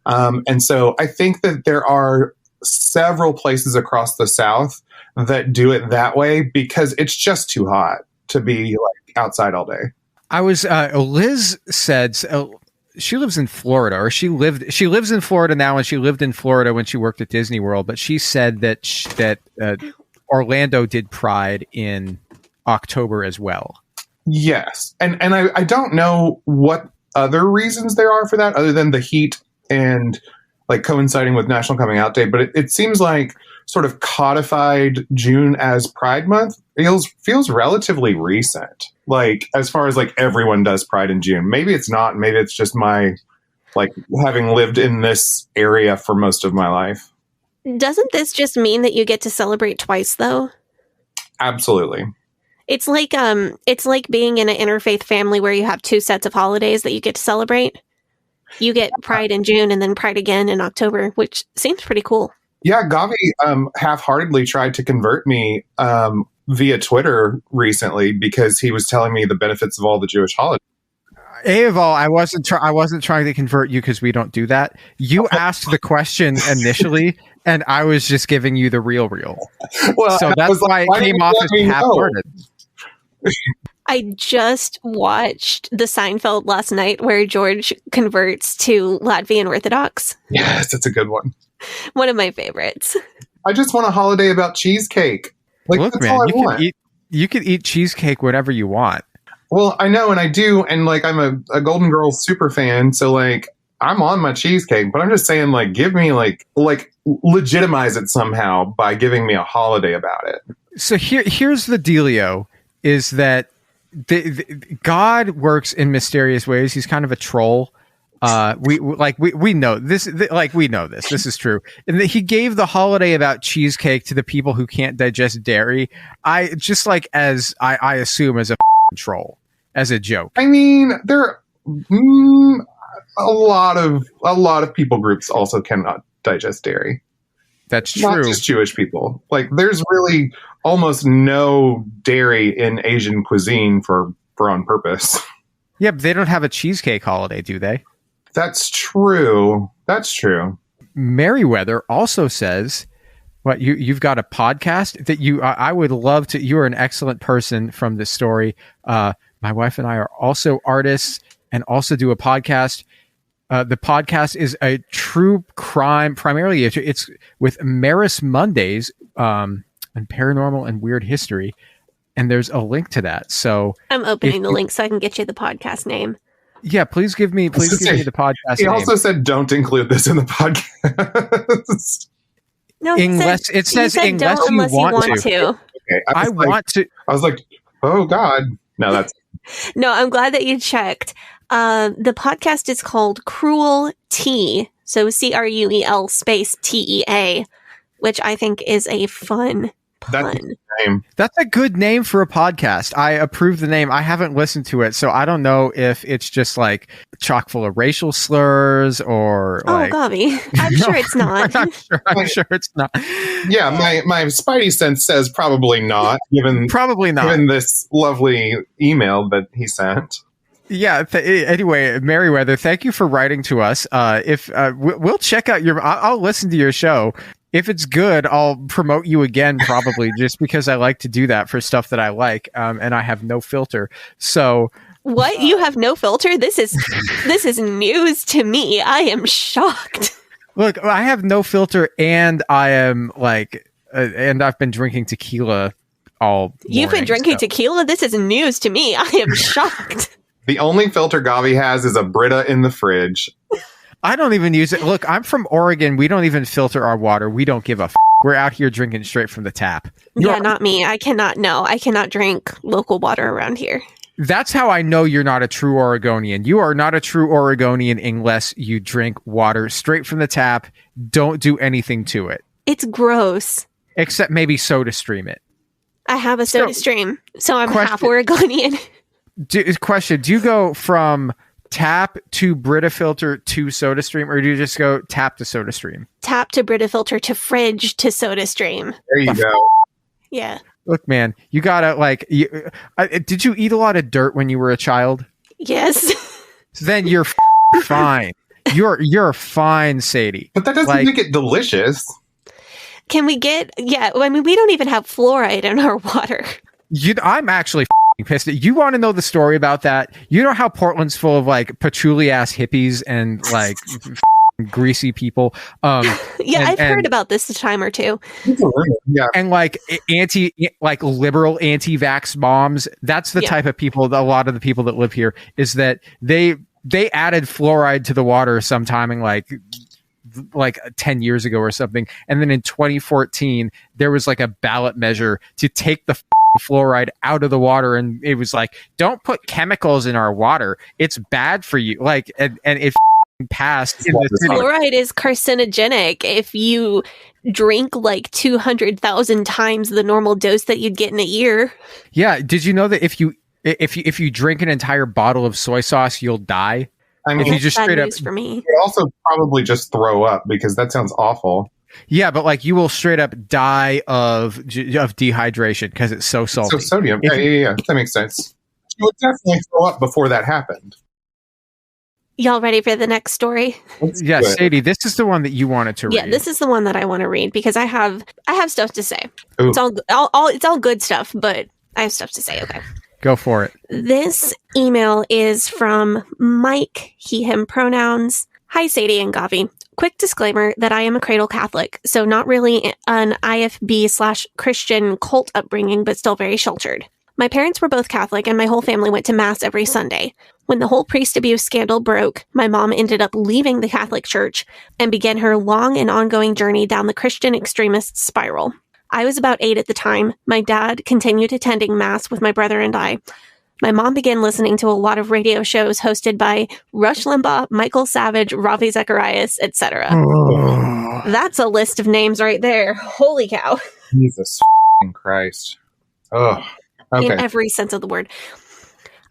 And so I think that there are several places across the South that do it that way because it's just too hot to be like outside all day. I was, Liz said, she lives in Florida, or she lives in Florida now, and she lived in Florida when she worked at Disney World, but she said that Orlando did Pride in October as well. Yes. And I don't know what other reasons there are for that other than the heat and like coinciding with National Coming Out Day. But it seems like sort of codified June as Pride Month feels relatively recent. Like as far as like everyone does Pride in June. Maybe it's not. Maybe it's just my like having lived in this area for most of my life. Doesn't this just mean that you get to celebrate twice, though? Absolutely. It's like being in an interfaith family where you have 2 sets of holidays that you get to celebrate. You get Pride in June and then Pride again in October, which seems pretty cool. Yeah, Gavi half-heartedly tried to convert me via Twitter recently because he was telling me the benefits of all the Jewish holidays. Aval, I wasn't trying to convert you because we don't do that. You asked the question initially, and I was just giving you the real. Well, So that's why it came off as half-hearted. I just watched the Seinfeld last night where George converts to Latvian Orthodox. Yes, it's a good one. One of my favorites. I just want a holiday about cheesecake. Like, Look, that's man, all I want. you can eat cheesecake whenever you want. Well, I know, and I do, and like I'm a Golden Girls super fan, so like I'm on my cheesecake, but I'm just saying, like, give me like legitimize it somehow by giving me a holiday about it. So here's the dealio: is that God works in mysterious ways. He's kind of a troll. We know this. We know this. This is true. And he gave the holiday about cheesecake to the people who can't digest dairy. I assume as a troll, as a joke. I mean, there are a lot of people groups also cannot digest dairy. That's true. Not just Jewish people. Like, there's really almost no dairy in Asian cuisine for on purpose. Yeah, but they don't have a cheesecake holiday, do they? That's true. That's true. Meriwether also says, "What you've got a podcast that I would love to. You are an excellent person from this story. My wife and I are also artists and also do a podcast. The podcast is a true crime. Primarily, it's with Maris Mondays and paranormal and weird history. And there's a link to that. So I'm opening the link so I can get you the podcast name. Yeah, please give me the podcast. He name. also said, "Don't include this in the podcast." No, unless it says unless you want to. Okay, I want to. I was like, "Oh God, no, that's." No, I'm glad that you checked. The podcast is called Cruel Tea, so CRUEL space TEA, which I think is a fun pun. That's the name. That's a good name for a podcast. I approve the name. I haven't listened to it, so I don't know if it's just like chock full of racial slurs or like. Oh, Gavi. I'm sure it's not. I'm sure it's not. Yeah, my spidey sense says probably not. Given this lovely email that he sent. Yeah. Anyway, Meriwether, thank you for writing to us. If we'll check out I'll listen to your show. If it's good, I'll promote you again, probably just because I like to do that for stuff that I like, and I have no filter. So, what? You have no filter? This is news to me. I am shocked. Look, I have no filter, and I am and I've been drinking tequila all morning. You've been drinking tequila? This is news to me. I am shocked. The only filter Gavi has is a Brita in the fridge. I don't even use it. Look, I'm from Oregon. We don't even filter our water. We don't give a We're out here drinking straight from the tap. Not me. I cannot drink local water around here. That's how I know you're not a true Oregonian. You are not a true Oregonian unless you drink water straight from the tap. Don't do anything to it. It's gross. Except maybe SodaStream it. I have a SodaStream, so I'm half Oregonian. Question, do you go from tap to Brita filter to SodaStream, or do you just go tap to SodaStream? Tap to Brita filter to fridge to SodaStream. There you go. Yeah. Look, man, you gotta did you eat a lot of dirt when you were a child? Yes. Then you're fine. You're fine, Sadie. But that doesn't make it delicious. Can we get? Yeah, I mean, we don't even have fluoride in our water. I'm actually pissed. You want to know the story about that? You know how Portland's full of like patchouli ass hippies and like greasy people. I've heard about this a time or two. Yeah, and like liberal anti-vax moms. That's the type of people. A lot of the people that live here is that they added fluoride to the water sometime in like 10 years ago or something, and then in 2014 there was like a ballot measure to take the fluoride out of the water, and it was like, don't put chemicals in our water, it's bad for you, like, and it passed in the city. Fluoride is carcinogenic if you drink like 200,000 times the normal dose that you'd get in a year. Yeah, did you know that if you drink an entire bottle of soy sauce, you'll die? I mean, if you just straight up, for me. You also probably just throw up, because that sounds awful. Yeah, but like you will straight up die of dehydration because it's so salty. So sodium. Yeah, that makes sense. You would definitely throw up before that happened. Y'all ready for the next story? Yeah, Sadie, this is the one that you wanted to read. Yeah, this is the one that I want to read because I have stuff to say. Ooh. It's all good stuff, but I have stuff to say. Okay. Go for it. This email is from Mike, he, him pronouns. Hi, Sadie and Gavi. Quick disclaimer that I am a cradle Catholic, so not really an IFB/Christian cult upbringing, but still very sheltered. My parents were both Catholic, and my whole family went to Mass every Sunday. When the whole priest abuse scandal broke, my mom ended up leaving the Catholic Church and began her long and ongoing journey down the Christian extremist spiral. I was about 8 at the time. My dad continued attending Mass with my brother and I. My mom began listening to a lot of radio shows hosted by Rush Limbaugh, Michael Savage, Ravi Zacharias, etc. That's a list of names right there. Holy cow. Jesus Christ. Oh, okay. In every sense of the word.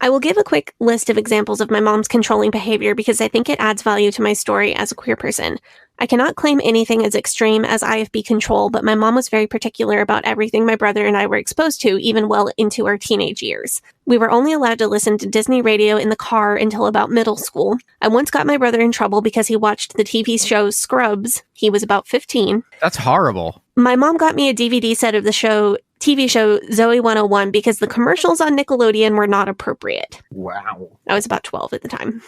I will give a quick list of examples of my mom's controlling behavior because I think it adds value to my story as a queer person. I cannot claim anything as extreme as IFB control, but my mom was very particular about everything my brother and I were exposed to, even well into our teenage years. We were only allowed to listen to Disney radio in the car until about middle school. I once got my brother in trouble because he watched the TV show Scrubs. He was about 15. That's horrible. My mom got me a DVD set of the TV show Zoe 101 because the commercials on Nickelodeon were not appropriate. Wow. I was about 12 at the time.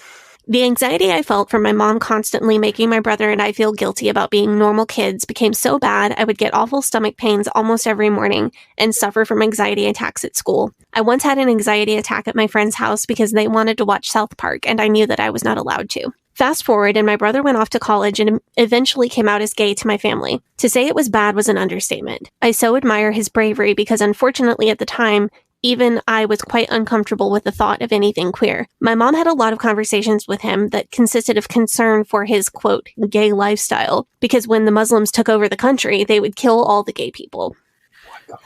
The anxiety I felt from my mom constantly making my brother and I feel guilty about being normal kids became so bad I would get awful stomach pains almost every morning and suffer from anxiety attacks at school. I once had an anxiety attack at my friend's house because they wanted to watch South Park and I knew that I was not allowed to. Fast forward, and my brother went off to college and eventually came out as gay to my family. To say it was bad was an understatement. I so admire his bravery because unfortunately at the time, even I was quite uncomfortable with the thought of anything queer. My mom had a lot of conversations with him that consisted of concern for his, quote, gay lifestyle, because when the Muslims took over the country, they would kill all the gay people.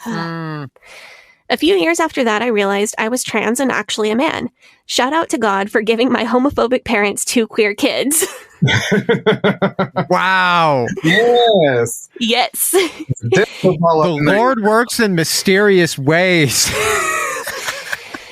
A few years after that, I realized I was trans and actually a man. Shout out to God for giving my homophobic parents 2 queer kids. Wow. Yes. Yes. The Lord works in mysterious ways.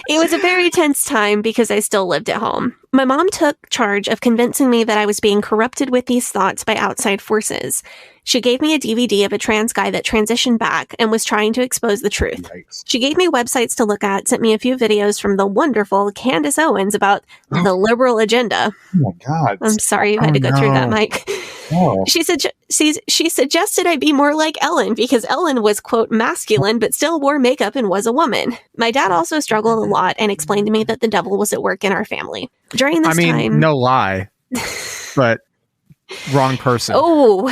It was a very tense time because I still lived at home. My mom took charge of convincing me that I was being corrupted with these thoughts by outside forces. She gave me a DVD of a trans guy that transitioned back and was trying to expose the truth. Yikes. She gave me websites to look at, sent me a few videos from the wonderful Candace Owens about the liberal agenda. Oh my God. I'm sorry you had to go through that, Mike. Oh. She suggested I be more like Ellen because Ellen was, quote, masculine, but still wore makeup and was a woman. My dad also struggled a lot and explained to me that the devil was at work in our family. During this time... no lie, but wrong person. Oh,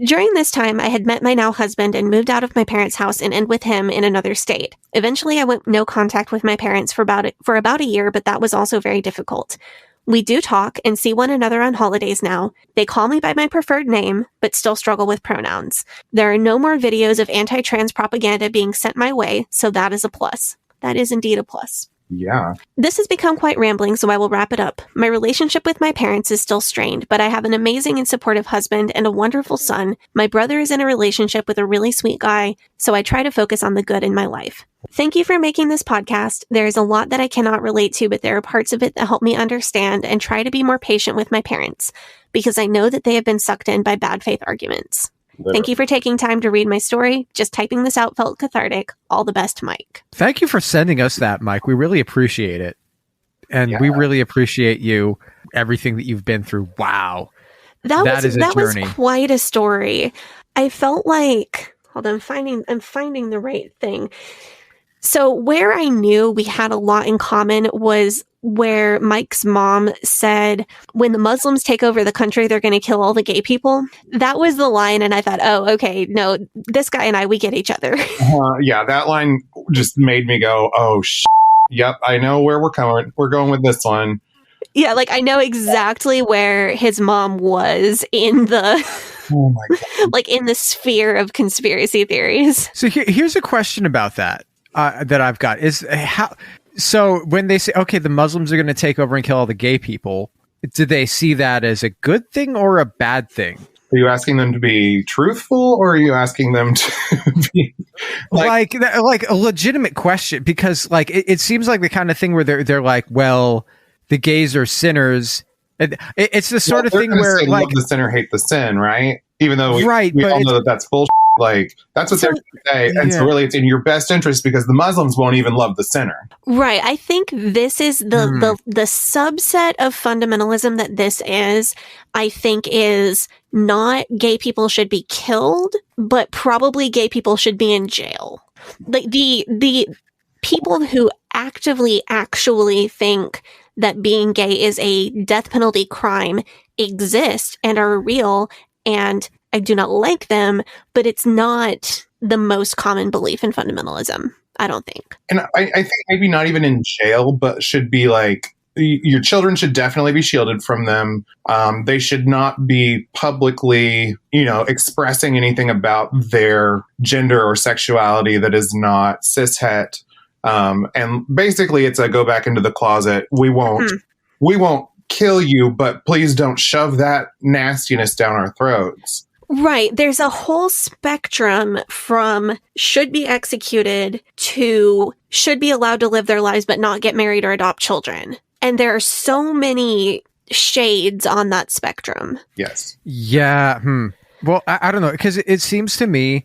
during this time, I had met my now husband and moved out of my parents' house and in with him in another state. Eventually, I went no contact with my parents for about a year, but that was also very difficult. We do talk and see one another on holidays now. They call me by my preferred name, but still struggle with pronouns. There are no more videos of anti-trans propaganda being sent my way, so that is a plus. That is indeed a plus. Yeah. This has become quite rambling, so I will wrap it up. My relationship with my parents is still strained, but I have an amazing and supportive husband and a wonderful son. My brother is in a relationship with a really sweet guy, so I try to focus on the good in my life. Thank you for making this podcast. There is a lot that I cannot relate to, but there are parts of it that help me understand and try to be more patient with my parents, because I know that they have been sucked in by bad faith arguments. Thank you for taking time to read my story. Just typing this out felt cathartic. All the best, Mike. Thank you for sending us that, Mike. We really appreciate it. And we really appreciate you, everything that you've been through. Wow. That was quite a story. I felt like, hold on, I'm finding the right thing. So where I knew we had a lot in common was where Mike's mom said, when the Muslims take over the country, they're going to kill all the gay people. That was the line. And I thought, oh, okay, no, this guy and I, we get each other. Yeah, that line just made me go, oh, yep, I know where we're going. We're going with this one. Yeah, like I know exactly where his mom was in the... Oh my God. like in the sphere of conspiracy theories. So here's a question about that. That I've got is how. So when they say, okay, the Muslims are going to take over and kill all the gay people, do they see that as a good thing or a bad thing? Are you asking them to be truthful, or are you asking them to be like a legitimate question? Because like it seems like the kind of thing where they're like, well, the gays are sinners, It's the sort of they're thing gonna where say, like love the sinner, hate the sin, right? Even though we but all know that that's bullshit. Like that's what they're going to say, and so really, it's in your best interest because the Muslims won't even love the sinner. Right. I think this is the subset of fundamentalism that this is. I think is not gay people should be killed, but probably gay people should be in jail. Like the people who actually think that being gay is a death penalty crime exist and are real, and I do not like them, but it's not the most common belief in fundamentalism, I don't think. And I think maybe not even in jail, but should be like, your children should definitely be shielded from them. They should not be publicly, expressing anything about their gender or sexuality that is not cishet. And basically it's a go back into the closet. We won't kill you, but please don't shove that nastiness down our throats. Right. There's a whole spectrum from should be executed to should be allowed to live their lives but not get married or adopt children. And there are so many shades on that spectrum. Yes. Yeah. Well, I don't know, because it seems to me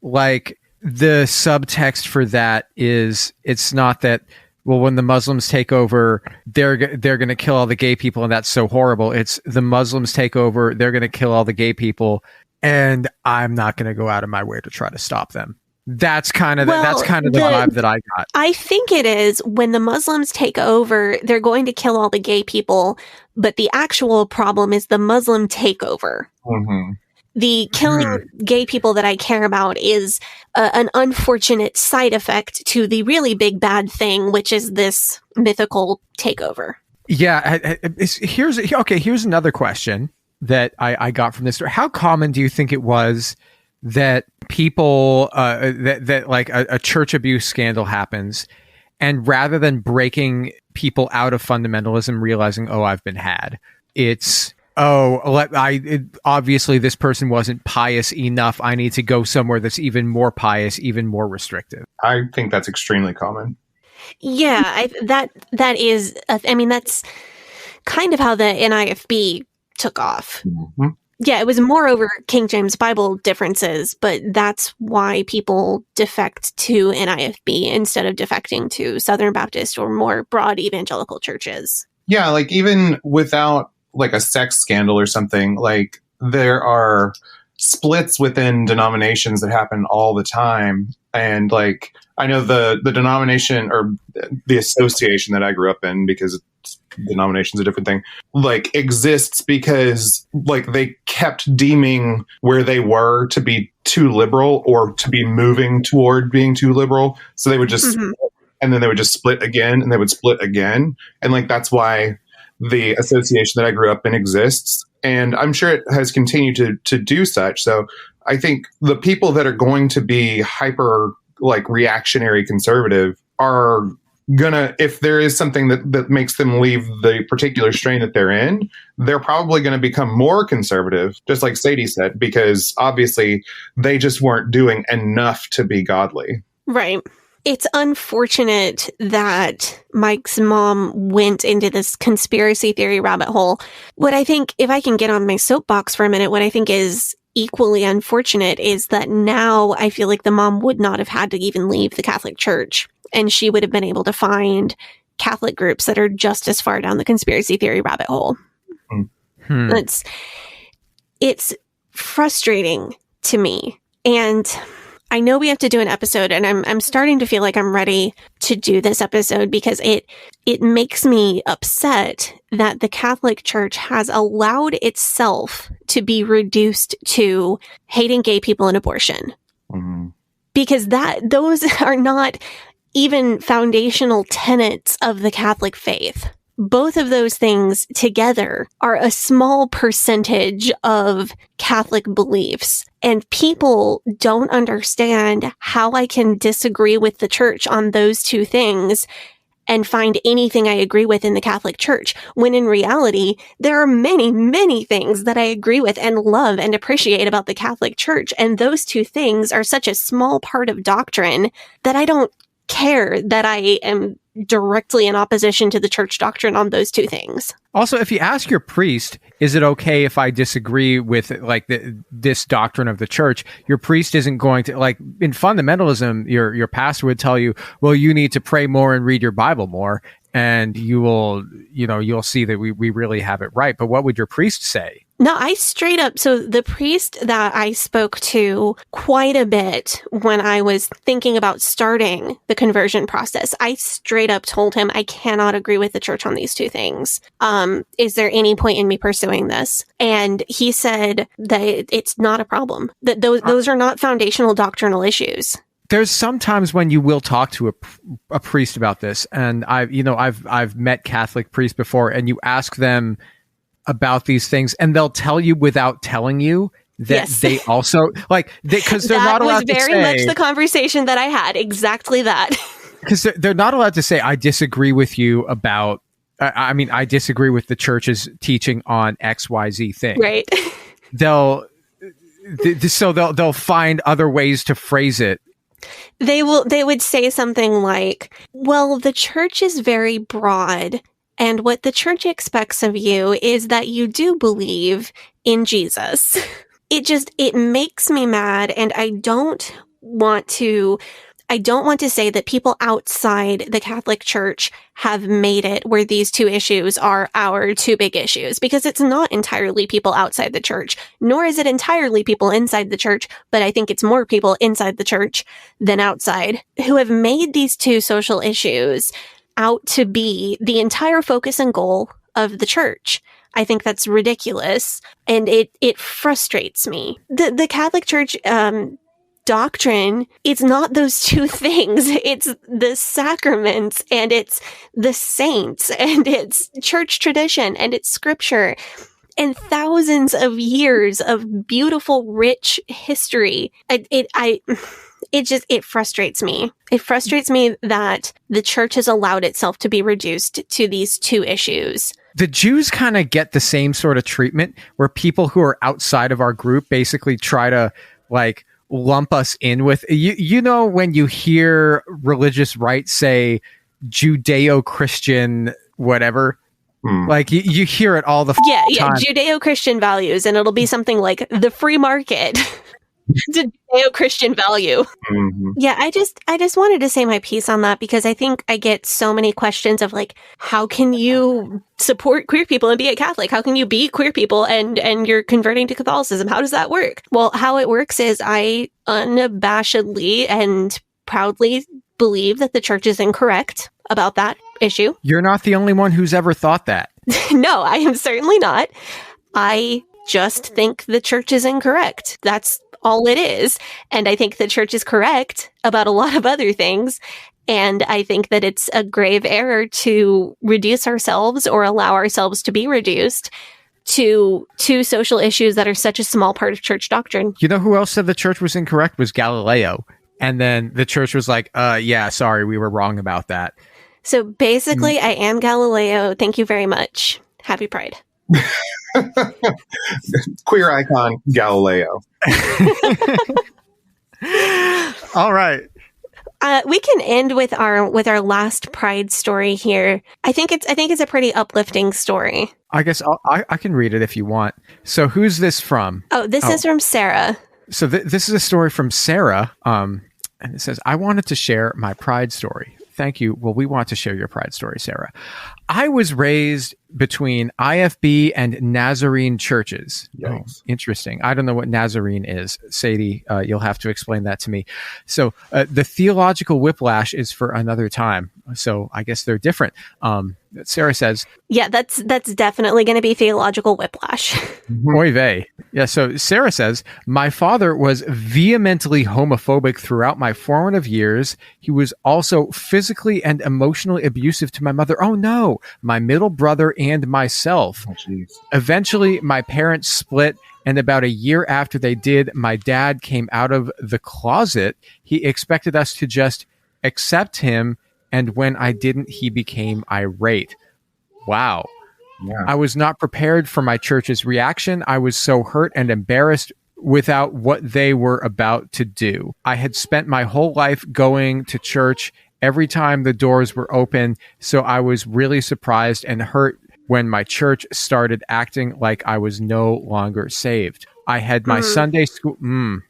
like the subtext for that is it's not that, well, when the Muslims take over, they're going to kill all the gay people, and that's so horrible. It's the Muslims take over, they're going to kill all the gay people, and I'm not going to go out of my way to try to stop them. That's kind of the vibe that I got. I think it is when the Muslims take over, they're going to kill all the gay people, but the actual problem is the Muslim takeover. Mm-hmm. The killing gay people that I care about is an unfortunate side effect to the really big bad thing, which is this mythical takeover. Yeah. Here's another question that I got from this story. How common do you think it was that people, that like a church abuse scandal happens, and rather than breaking people out of fundamentalism, realizing, oh, I've been had, it's, obviously this person wasn't pious enough, I need to go somewhere that's even more pious, even more restrictive? I think that's extremely common. Yeah, that is, that's kind of how the NIFB took off. Mm-hmm. Yeah, it was more over King James Bible differences, but that's why people defect to NIFB instead of defecting to Southern Baptist or more broad evangelical churches. Yeah, like even without like a sex scandal or something, like there are splits within denominations that happen all the time. And like, I know the denomination or the association that I grew up in, because denomination's a different thing, like exists because like they kept deeming where they were to be too liberal or to be moving toward being too liberal. So they would just split, and then they would just split again, and they would split again. And like, that's why the association that I grew up in exists. And I'm sure it has continued to do such. So I think the people that are going to be hyper like reactionary conservative are gonna, if there is something that makes them leave the particular strain that they're in, they're probably going to become more conservative, just like Sadie said, because obviously they just weren't doing enough to be godly. Right. It's unfortunate that Mike's mom went into this conspiracy theory rabbit hole. What I think, if I can get on my soapbox for a minute, what I think is equally unfortunate is that now I feel like the mom would not have had to even leave the Catholic Church, and she would have been able to find Catholic groups that are just as far down the conspiracy theory rabbit hole. It's frustrating to me. And I know we have to do an episode, and I'm starting to feel like I'm ready to do this episode because it makes me upset that the Catholic Church has allowed itself to be reduced to hating gay people and abortion. Mm-hmm. Because those are not even foundational tenets of the Catholic faith. Both of those things together are a small percentage of Catholic beliefs. And people don't understand how I can disagree with the church on those two things and find anything I agree with in the Catholic Church, when in reality, there are many, many things that I agree with and love and appreciate about the Catholic Church. And those two things are such a small part of doctrine that I don't care that I am directly in opposition to the church doctrine on those two things. Also, if you ask your priest, is it okay if I disagree with like this doctrine of the church? Your priest isn't going to, like, in fundamentalism, your pastor would tell you, well, you need to pray more and read your Bible more, and you'll see that we really have it right. But what would your priest say? No, I straight up, so the priest that I spoke to quite a bit when I was thinking about starting the conversion process, I straight up told him I cannot agree with the church on these two things. Is there any point in me pursuing this? And he said that it's not a problem, that those are not foundational doctrinal issues. There's sometimes when you will talk to a priest about this, and I've met Catholic priests before, and you ask them about these things, and they'll tell you without telling you that they also because they're not allowed to say. That was very much the conversation that I had. Exactly that. Because they're not allowed to say, I disagree with you about. I disagree with the church's teaching on XYZ thing. Right. They'll find other ways to phrase it. They would say something like, well, the church is very broad, and what the church expects of you is that you do believe in Jesus. It makes me mad, and I don't want to say that people outside the Catholic Church have made it where these two issues are our two big issues, because it's not entirely people outside the church, nor is it entirely people inside the church, but I think it's more people inside the church than outside who have made these two social issues out to be the entire focus and goal of the church. I think that's ridiculous, and it frustrates me. The Catholic Church doctrine, it's not those two things. It's the sacraments, and it's the saints, and it's church tradition, and it's scripture, and thousands of years of beautiful, rich history. It frustrates me. It frustrates me that the church has allowed itself to be reduced to these two issues. The Jews kind of get the same sort of treatment where people who are outside of our group basically try to lump us in with, when you hear religious right say Judeo-Christian whatever, you hear it all the time. Yeah, Judeo-Christian values, and it'll be something like the free market. The Judeo-Christian value. Mm-hmm. Yeah, I just wanted to say my piece on that, because I think I get so many questions of how can you support queer people and be a Catholic? How can you be queer people and you're converting to Catholicism? How does that work? Well, how it works is I unabashedly and proudly believe that the church is incorrect about that issue. You're not the only one who's ever thought that. No, I am certainly not. I just think the church is incorrect. That's all it is. And I think the church is correct about a lot of other things. And I think that it's a grave error to reduce ourselves or allow ourselves to be reduced to two social issues that are such a small part of church doctrine. You know who else said the church was incorrect? Was Galileo. And then the church was like, yeah, sorry, we were wrong about that. So basically, I am Galileo. Thank you very much. Happy Pride. Queer icon Galileo. All right. We can end with our last Pride story here. I think it's a pretty uplifting story. I guess I can read it if you want. So who's this from? This is from Sarah. So this is a story from Sarah. And it says, I wanted to share my Pride story. Thank you. Well, we want to share your Pride story, Sarah. I was raised between IFB and Nazarene churches. Oh, interesting. I don't know what Nazarene is. Sadie, you'll have to explain that to me. So the theological whiplash is for another time. So I guess they're different. Sarah says, yeah, that's definitely going to be theological whiplash. Oy vey. Yeah. So Sarah says, my father was vehemently homophobic throughout my formative years. He was also physically and emotionally abusive to my mother. Oh no, my middle brother and myself. Oh, eventually, my parents split. And about a year after they did, my dad came out of the closet. He expected us to just accept him. And when I didn't, he became irate. Wow. Yeah. I was not prepared for my church's reaction. I was so hurt and embarrassed without what they were about to do. I had spent my whole life going to church every time the doors were open. So I was really surprised and hurt when my church started acting like I was no longer saved. I had my Sunday school.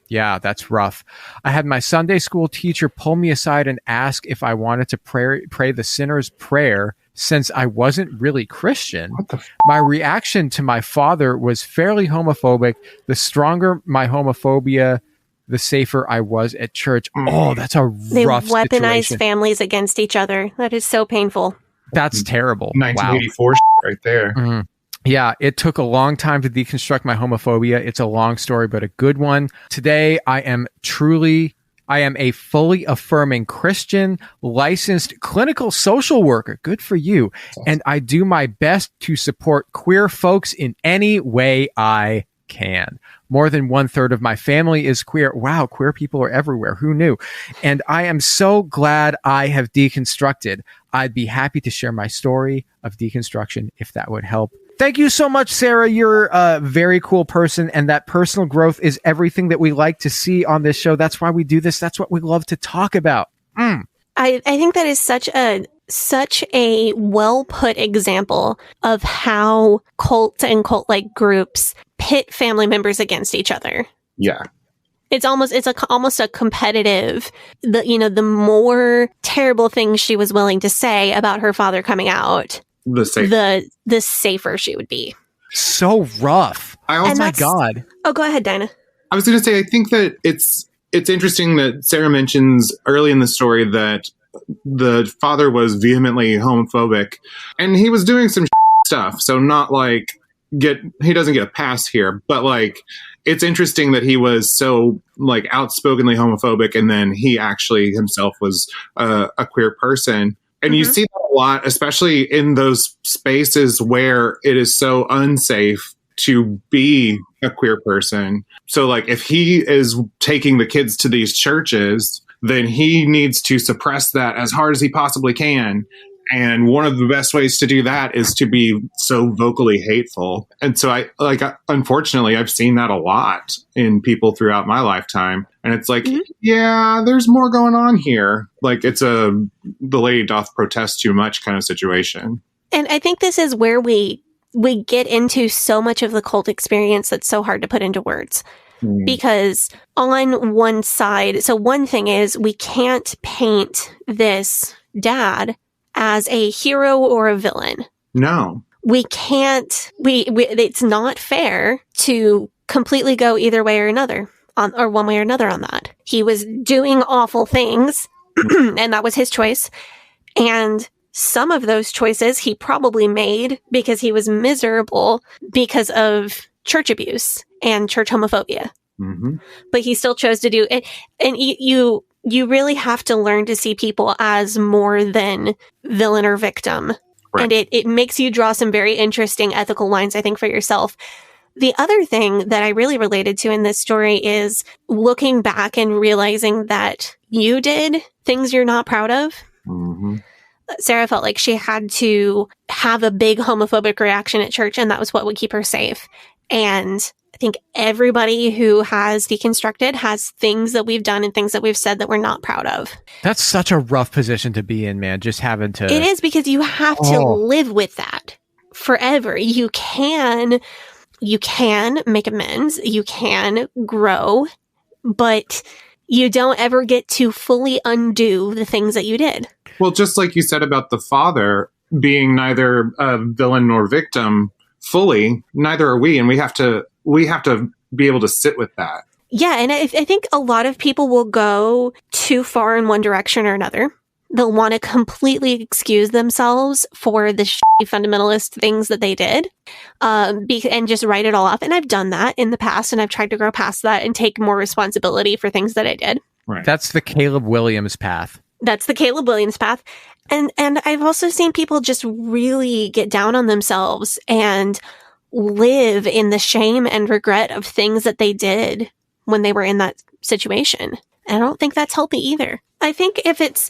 Yeah, that's rough. I had my Sunday school teacher pull me aside and ask if I wanted to pray the sinner's prayer since I wasn't really Christian. My reaction to my father was fairly homophobic. The stronger my homophobia, the safer I was at church. Oh, that's a They rough weaponize situation. families against each other. That is so painful. That's terrible. 1984 right there. Wow. Yeah, it took a long time to deconstruct my homophobia. It's a long story, but a good one. Today, I am a fully affirming Christian, licensed clinical social worker. Good for you. And I do my best to support queer folks in any way I can. More than 1/3 of my family is queer. Wow, queer people are everywhere. Who knew? And I am so glad I have deconstructed. I'd be happy to share my story of deconstruction if that would help. Thank you so much, Sarah. You're a very cool person, and that personal growth is everything that we like to see on this show. That's why we do this. That's what we love to talk about. I think that is such a well put example of how cult and cult-like groups pit family members against each other. Yeah. It's almost a competitive. The more terrible things she was willing to say about her father coming out, the safer she would be. So rough. Oh my God. Oh, go ahead, Dinah. I was going to say, I think that it's interesting that Sarah mentions early in the story that the father was vehemently homophobic, and he was doing some stuff. So not like he doesn't get a pass here, but like it's interesting that he was so like outspokenly homophobic, and then he actually himself was a queer person. And you see that a lot, especially in those spaces where it is so unsafe to be a queer person. So like if he is taking the kids to these churches, then he needs to suppress that as hard as he possibly can. And one of the best ways to do that is to be so vocally hateful. And so unfortunately, I've seen that a lot in people throughout my lifetime. And it's like, yeah, there's more going on here. Like it's the lady doth protest too much kind of situation. And I think this is where we get into so much of the cult experience that's so hard to put into words. Because on one side, so one thing is we can't paint this dad as a hero or a villain. No. We can't, it's not fair to completely go either way or another, or one way or another on that. He was doing awful things, and that was his choice. And some of those choices he probably made because he was miserable because of church abuse and church homophobia. But he still chose to do it. And you really have to learn to see people as more than villain or victim. Right. And it makes you draw some very interesting ethical lines, I think, for yourself. The other thing that I really related to in this story is looking back and realizing that you did things you're not proud of. Sarah felt like she had to have a big homophobic reaction at church, and that was what would keep her safe. And I think everybody who has deconstructed has things that we've done and things that we've said that we're not proud of. That's such a rough position to be in, man. Just having to... It is, because you have to live with that forever. You can make amends. You can grow, but you don't ever get to fully undo the things that you did. Well, just like you said about the father being neither a villain nor victim fully, neither are we. And we have to be able to sit with that. Yeah. And I think a lot of people will go too far in one direction or another. They'll want to completely excuse themselves for the fundamentalist things that they did, and just write it all off. And I've done that in the past, and I've tried to grow past that and take more responsibility for things that I did. Right. That's the Caleb Williams path. And I've also seen people just really get down on themselves and live in the shame and regret of things that they did when they were in that situation. And I don't think that's healthy either. I think if it's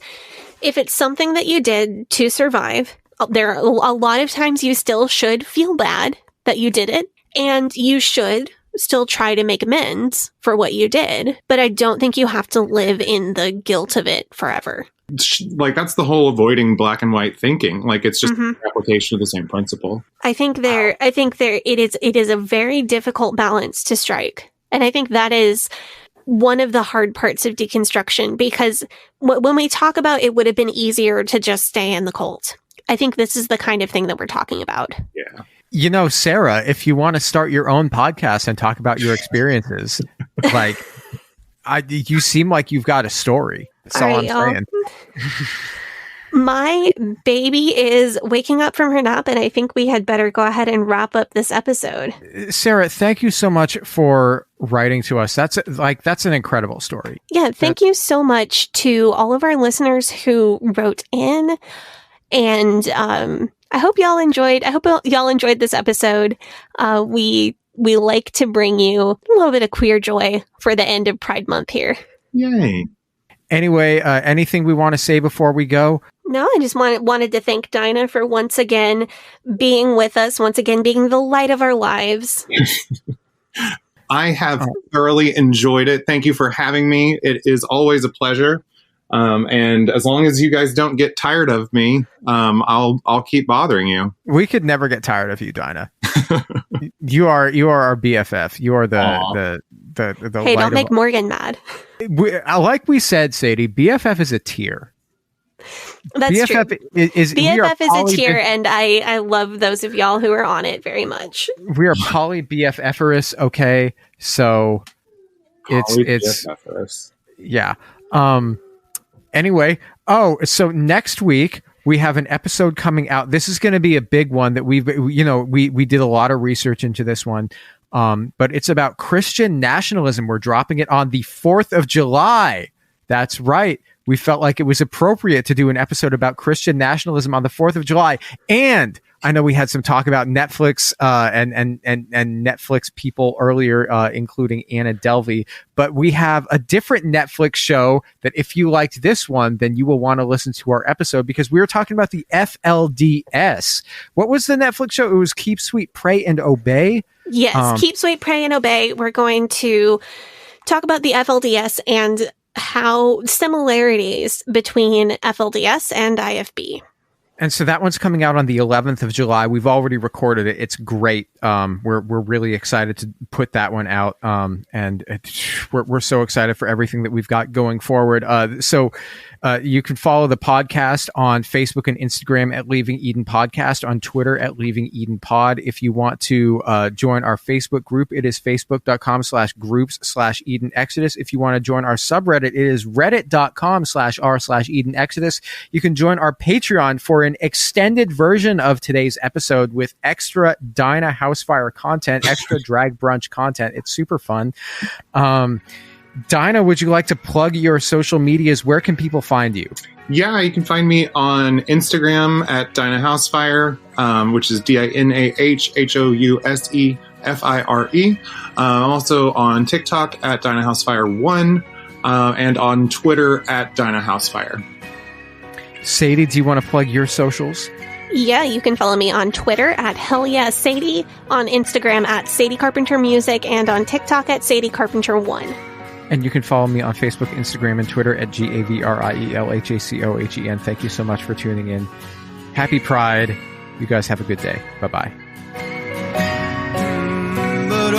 something that you did to survive, there are a lot of times you still should feel bad that you did it, and you should still try to make amends for what you did, but I don't think you have to live in the guilt of it forever. Like, that's the whole avoiding black and white thinking. Like, it's just an application of the same principle. I think it is a very difficult balance to strike. And I think that is one of the hard parts of deconstruction, because when we talk about it would have been easier to just stay in the cult, I think this is the kind of thing that we're talking about. Yeah. You know, Sarah, if you want to start your own podcast and talk about your experiences, like, you seem like you've got a story. That's all I'm saying. My baby is waking up from her nap, and I think we had better go ahead and wrap up this episode. Sarah, thank you so much for writing to us. That's an incredible story. Yeah, thank you so much to all of our listeners who wrote in, and I hope y'all enjoyed this episode. We like to bring you a little bit of queer joy for the end of Pride Month here. Yay. Anyway, anything we want to say before we go? No, I just wanted to thank Dinah for once again being with us, once again being the light of our lives. I have thoroughly enjoyed it. Thank you for having me. It is always a pleasure. And as long as you guys don't get tired of me, I'll keep bothering you. We could never get tired of you, Dinah. You are our BFF. You are the Hey, don't make Morgan mad. Like we said, Sadie, BFF is a tier. That's BFF true. BFF is a tier, and I love those of y'all who are on it very much. We are poly BFFerous, okay? So it's BFFerous. Yeah. Anyway, so next week we have an episode coming out. This is going to be a big one that we did a lot of research into this one. But it's about Christian nationalism. We're dropping it on the 4th of July. That's right. We felt like it was appropriate to do an episode about Christian nationalism on the 4th of July. And I know we had some talk about Netflix and Netflix people earlier, including Anna Delvey. But we have a different Netflix show that if you liked this one, then you will want to listen to our episode, because we were talking about the FLDS. What was the Netflix show? It was Keep Sweet, Pray, and Obey. Yes, Keep Sweet, Pray, and Obey. We're going to talk about the FLDS and how similarities between FLDS and IFB. And so that one's coming out on the 11th of July. We've already recorded it. It's great. We're really excited to put that one out. And we're so excited for everything that we've got going forward. So you can follow the podcast on Facebook and Instagram at Leaving Eden Podcast, on Twitter at Leaving Eden Pod. If you want to join our Facebook group, it is facebook.com/groups/Eden Exodus. If you want to join our subreddit, it is reddit.com/r/Eden Exodus. You can join our Patreon for an extended version of today's episode with extra Dinah House-Fire content, extra drag brunch content. It's super fun. Dinah, would you like to plug your social medias? Where can people find you? Yeah, you can find me on Instagram at Dinah House-Fire, which is DINAHHOUSEFIRE. I'm also on TikTok at Dinah House-Fire 1, and on Twitter at Dinah House-Fire. Sadie, do you want to plug your socials? Yeah, you can follow me on Twitter at HellYeahSadie, on Instagram at Sadie Carpenter Music, and on TikTok at Sadie Carpenter 1. And you can follow me on Facebook, Instagram, and Twitter at GAVRIELHACOHEN. Thank you so much for tuning in. Happy Pride. You guys have a good day. Bye-bye. But